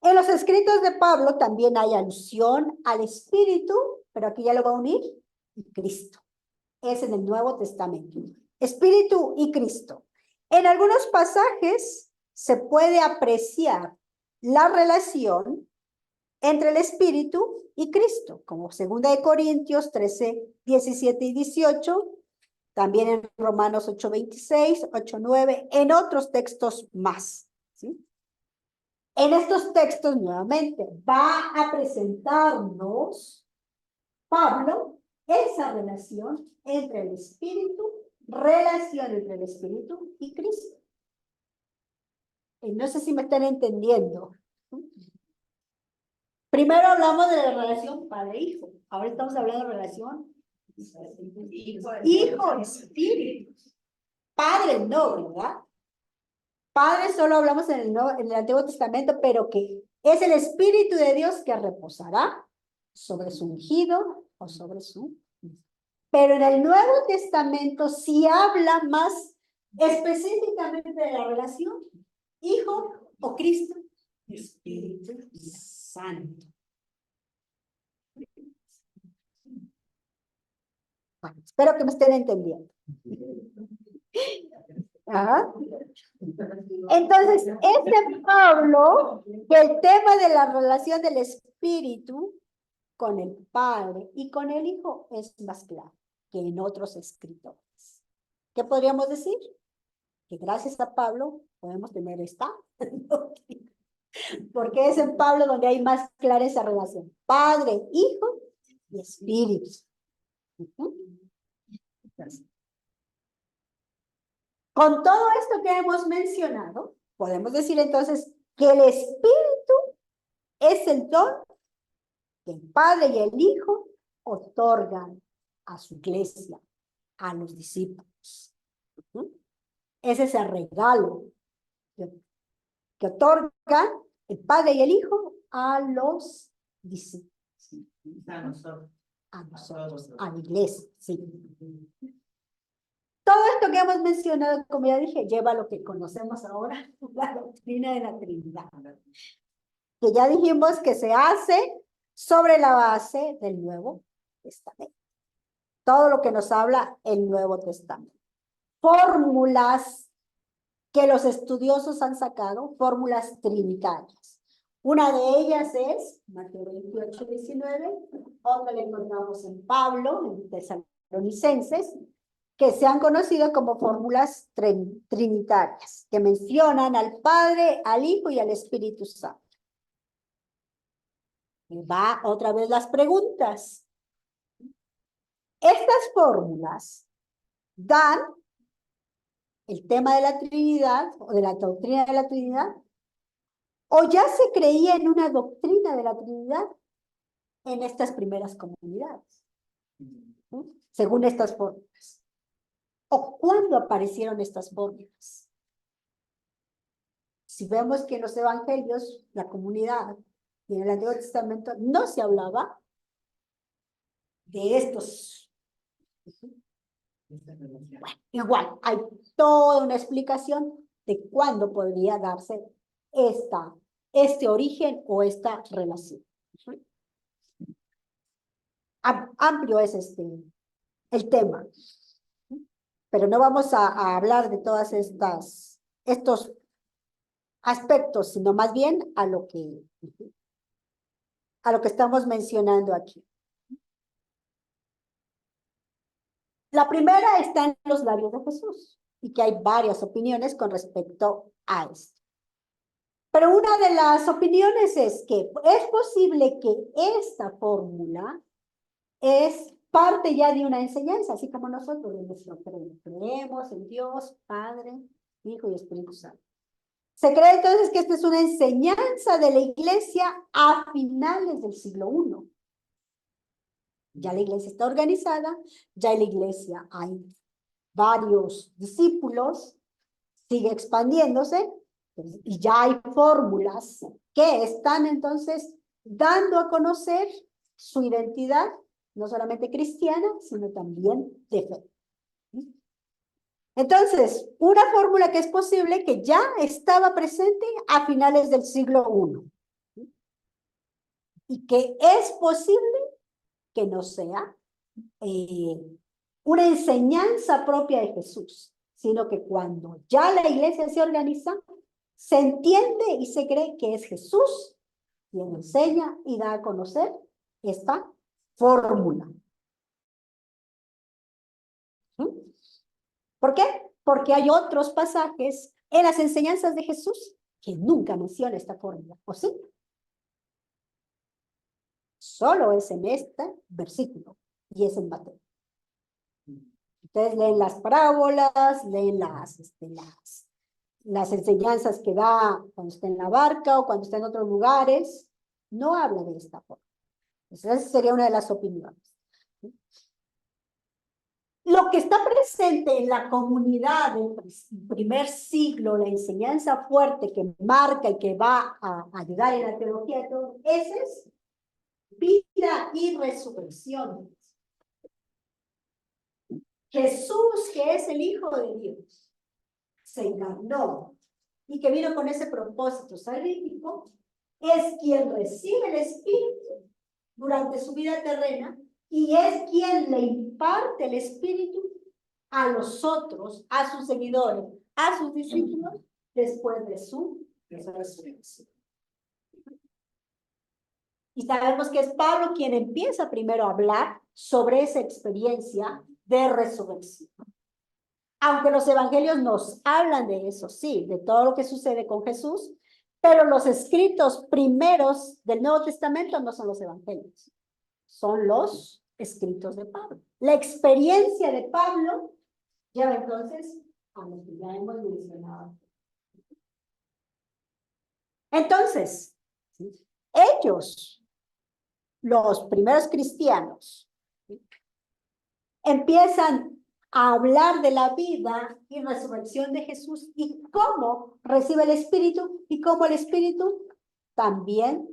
S3: En los escritos de Pablo también hay alusión al Espíritu, pero aquí ya lo va a unir Cristo. Es en el Nuevo Testamento. Espíritu y Cristo. En algunos pasajes se puede apreciar la relación entre el Espíritu y Cristo, como 2 Corintios 13, 17 y 18, también en Romanos 8:26, 8:9, en otros textos más. ¿Sí? En estos textos, nuevamente, va a presentarnos Pablo esa relación entre el Espíritu, relación entre el Espíritu y Cristo. No sé si me están entendiendo. Primero hablamos de la relación padre-hijo. Ahora estamos hablando de relación hijo-espíritu. Padre no, ¿verdad? Padre solo hablamos en el Antiguo Testamento, pero que es el Espíritu de Dios que reposará sobre su ungido o sobre su... Pero en el Nuevo Testamento sí habla más específicamente de la relación hijo o Cristo, Espíritu Santo. Bueno, espero que me estén entendiendo. Ajá. Entonces, Pablo, que el tema de la relación del Espíritu con el Padre y con el Hijo es más claro que en otros escritores. ¿Qué podríamos decir? Que gracias a Pablo podemos tener esta, porque es en Pablo donde hay más clara esa relación. Padre, Hijo y Espíritu. Con todo esto que hemos mencionado, podemos decir entonces que el Espíritu es el don que el Padre y el Hijo otorgan a su iglesia, a los discípulos. Es ese regalo que otorgan el Padre y el Hijo a los discípulos. A nosotros, a la iglesia, sí. Todo esto que hemos mencionado, como ya dije, lleva a lo que conocemos ahora, la doctrina de la Trinidad, que ya dijimos que se hace sobre la base del Nuevo Testamento. Todo lo que nos habla el Nuevo Testamento. Fórmulas que los estudiosos han sacado, fórmulas trinitarias. Una de ellas es Mateo 28, 19, otra la encontramos en Pablo, en Tesalonicenses, que se han conocido como fórmulas trinitarias, que mencionan al Padre, al Hijo y al Espíritu Santo. Y va otra vez las preguntas. Estas fórmulas dan el tema de la Trinidad, o de la doctrina de la Trinidad, o ya se creía en una doctrina de la Trinidad en estas primeras comunidades, ¿sí? Según estas fórmulas. ¿O cuándo aparecieron estas fórmulas? Si vemos que en los evangelios, la comunidad y en el Antiguo Testamento no se hablaba de estos. Bueno, igual, hay toda una explicación de cuándo podría darse este origen o esta relación. Amplio es el tema, pero no vamos a hablar de todas estos aspectos, sino más bien a lo que estamos mencionando aquí. La primera está en los labios de Jesús, y que hay varias opiniones con respecto a esto. Pero una de las opiniones es que es posible que esta fórmula es parte ya de una enseñanza, así como nosotros en nuestro creemos en Dios, Padre, Hijo y Espíritu Santo. Se cree entonces que esta es una enseñanza de la iglesia a finales del siglo I. Ya la iglesia está organizada, ya en la iglesia hay varios discípulos, sigue expandiéndose, y ya hay fórmulas que están entonces dando a conocer su identidad, no solamente cristiana, sino también de fe. Entonces, una fórmula que es posible que ya estaba presente a finales del siglo I, y que es posible que no sea una enseñanza propia de Jesús, sino que cuando ya la iglesia se organiza, se entiende y se cree que es Jesús quien enseña y da a conocer esta fórmula. ¿Por qué? Porque hay otros pasajes en las enseñanzas de Jesús que nunca menciona esta fórmula, ¿o sí? Solo es en este versículo, y es en Mateo. Ustedes leen las parábolas, leen las enseñanzas que da cuando está en la barca o cuando está en otros lugares. No habla de esta forma. Esa sería una de las opiniones. Lo que está presente en la comunidad del primer siglo, la enseñanza fuerte que marca y que va a ayudar en la teología de todo, ese es vida y resurrección. Jesús, que es el Hijo de Dios, se encarnó y que vino con ese propósito salvífico, es quien recibe el Espíritu durante su vida terrena y es quien le imparte el Espíritu a los otros, a sus seguidores, a sus discípulos, después de su resurrección. Y sabemos que es Pablo quien empieza primero a hablar sobre esa experiencia de resurrección. Aunque los evangelios nos hablan de eso, sí, de todo lo que sucede con Jesús, pero los escritos primeros del Nuevo Testamento no son los evangelios, son los escritos de Pablo. La experiencia de Pablo lleva entonces a lo que ya hemos mencionado. Entonces, ellos, los primeros cristianos, empiezan a hablar de la vida y resurrección de Jesús y cómo recibe el Espíritu y cómo el Espíritu también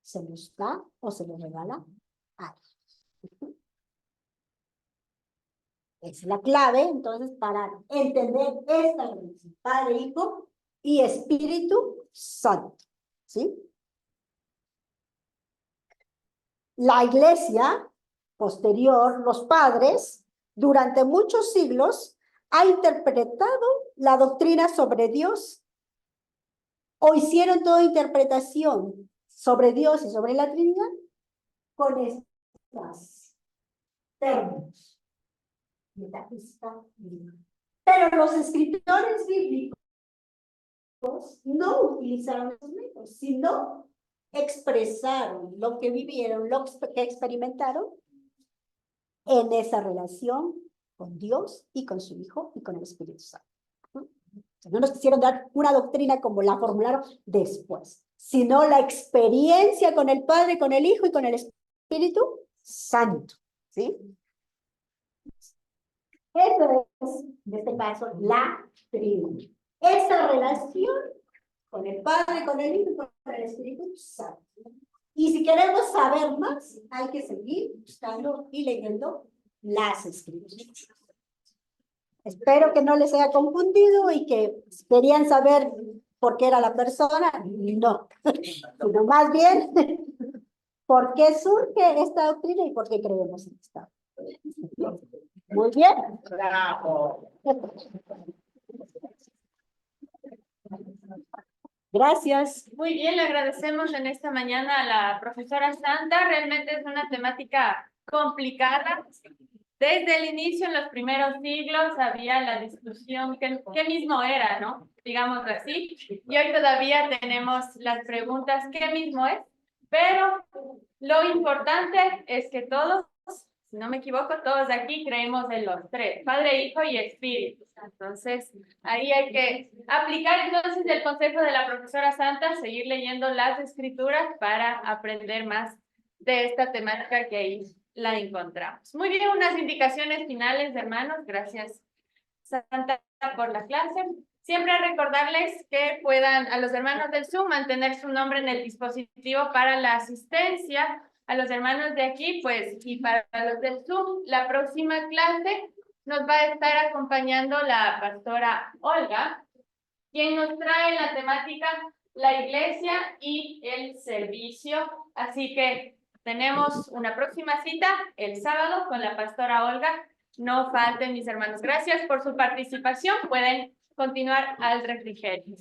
S3: se nos da o se nos regala a ellos. Es la clave, entonces, para entender esta relación, Padre, Hijo y Espíritu Santo, ¿sí? La iglesia posterior, los padres, durante muchos siglos, ha interpretado la doctrina sobre Dios o hicieron toda interpretación sobre Dios y sobre la Trinidad con estos términos. Metafísica bíblica. Pero los escritores bíblicos no utilizaron esos métodos, sino expresaron lo que vivieron, lo que experimentaron en esa relación con Dios y con su Hijo y con el Espíritu Santo. No nos quisieron dar una doctrina como la formularon después, sino la experiencia con el Padre, con el Hijo y con el Espíritu Santo, ¿sí? Eso es, en este caso, la Trinidad. Esa relación con el Padre, con el Hijo y con el Espíritu Santo. Y si queremos saber más, hay que seguir buscando y leyendo las Escrituras. Espero que no les haya confundido y que querían saber por qué era la persona. No, sino más bien por qué surge esta doctrina y por qué creemos en esta. Muy bien. Bravo. Gracias.
S2: Muy bien, le agradecemos en esta mañana a la profesora Santa. Realmente es una temática complicada. Desde el inicio, en los primeros siglos, había la discusión qué mismo era, ¿no? Digámoslo así. Y hoy todavía tenemos las preguntas, ¿qué mismo es? Pero lo importante es que todos, si no me equivoco, todos aquí creemos en los tres, Padre, Hijo y Espíritu. Entonces, ahí hay que aplicar entonces el consejo de la profesora Santa, seguir leyendo las Escrituras para aprender más de esta temática que ahí la encontramos. Muy bien, unas indicaciones finales, hermanos. Gracias, Santa, por la clase. Siempre recordarles que puedan a los hermanos del Zoom mantener su nombre en el dispositivo para la asistencia. A los hermanos de aquí, pues, y para los del Zoom, la próxima clase nos va a estar acompañando la pastora Olga, quien nos trae la temática la iglesia y el servicio. Así que tenemos una próxima cita el sábado con la pastora Olga. No falten, mis hermanos. Gracias por su participación. Pueden continuar al refrigerio.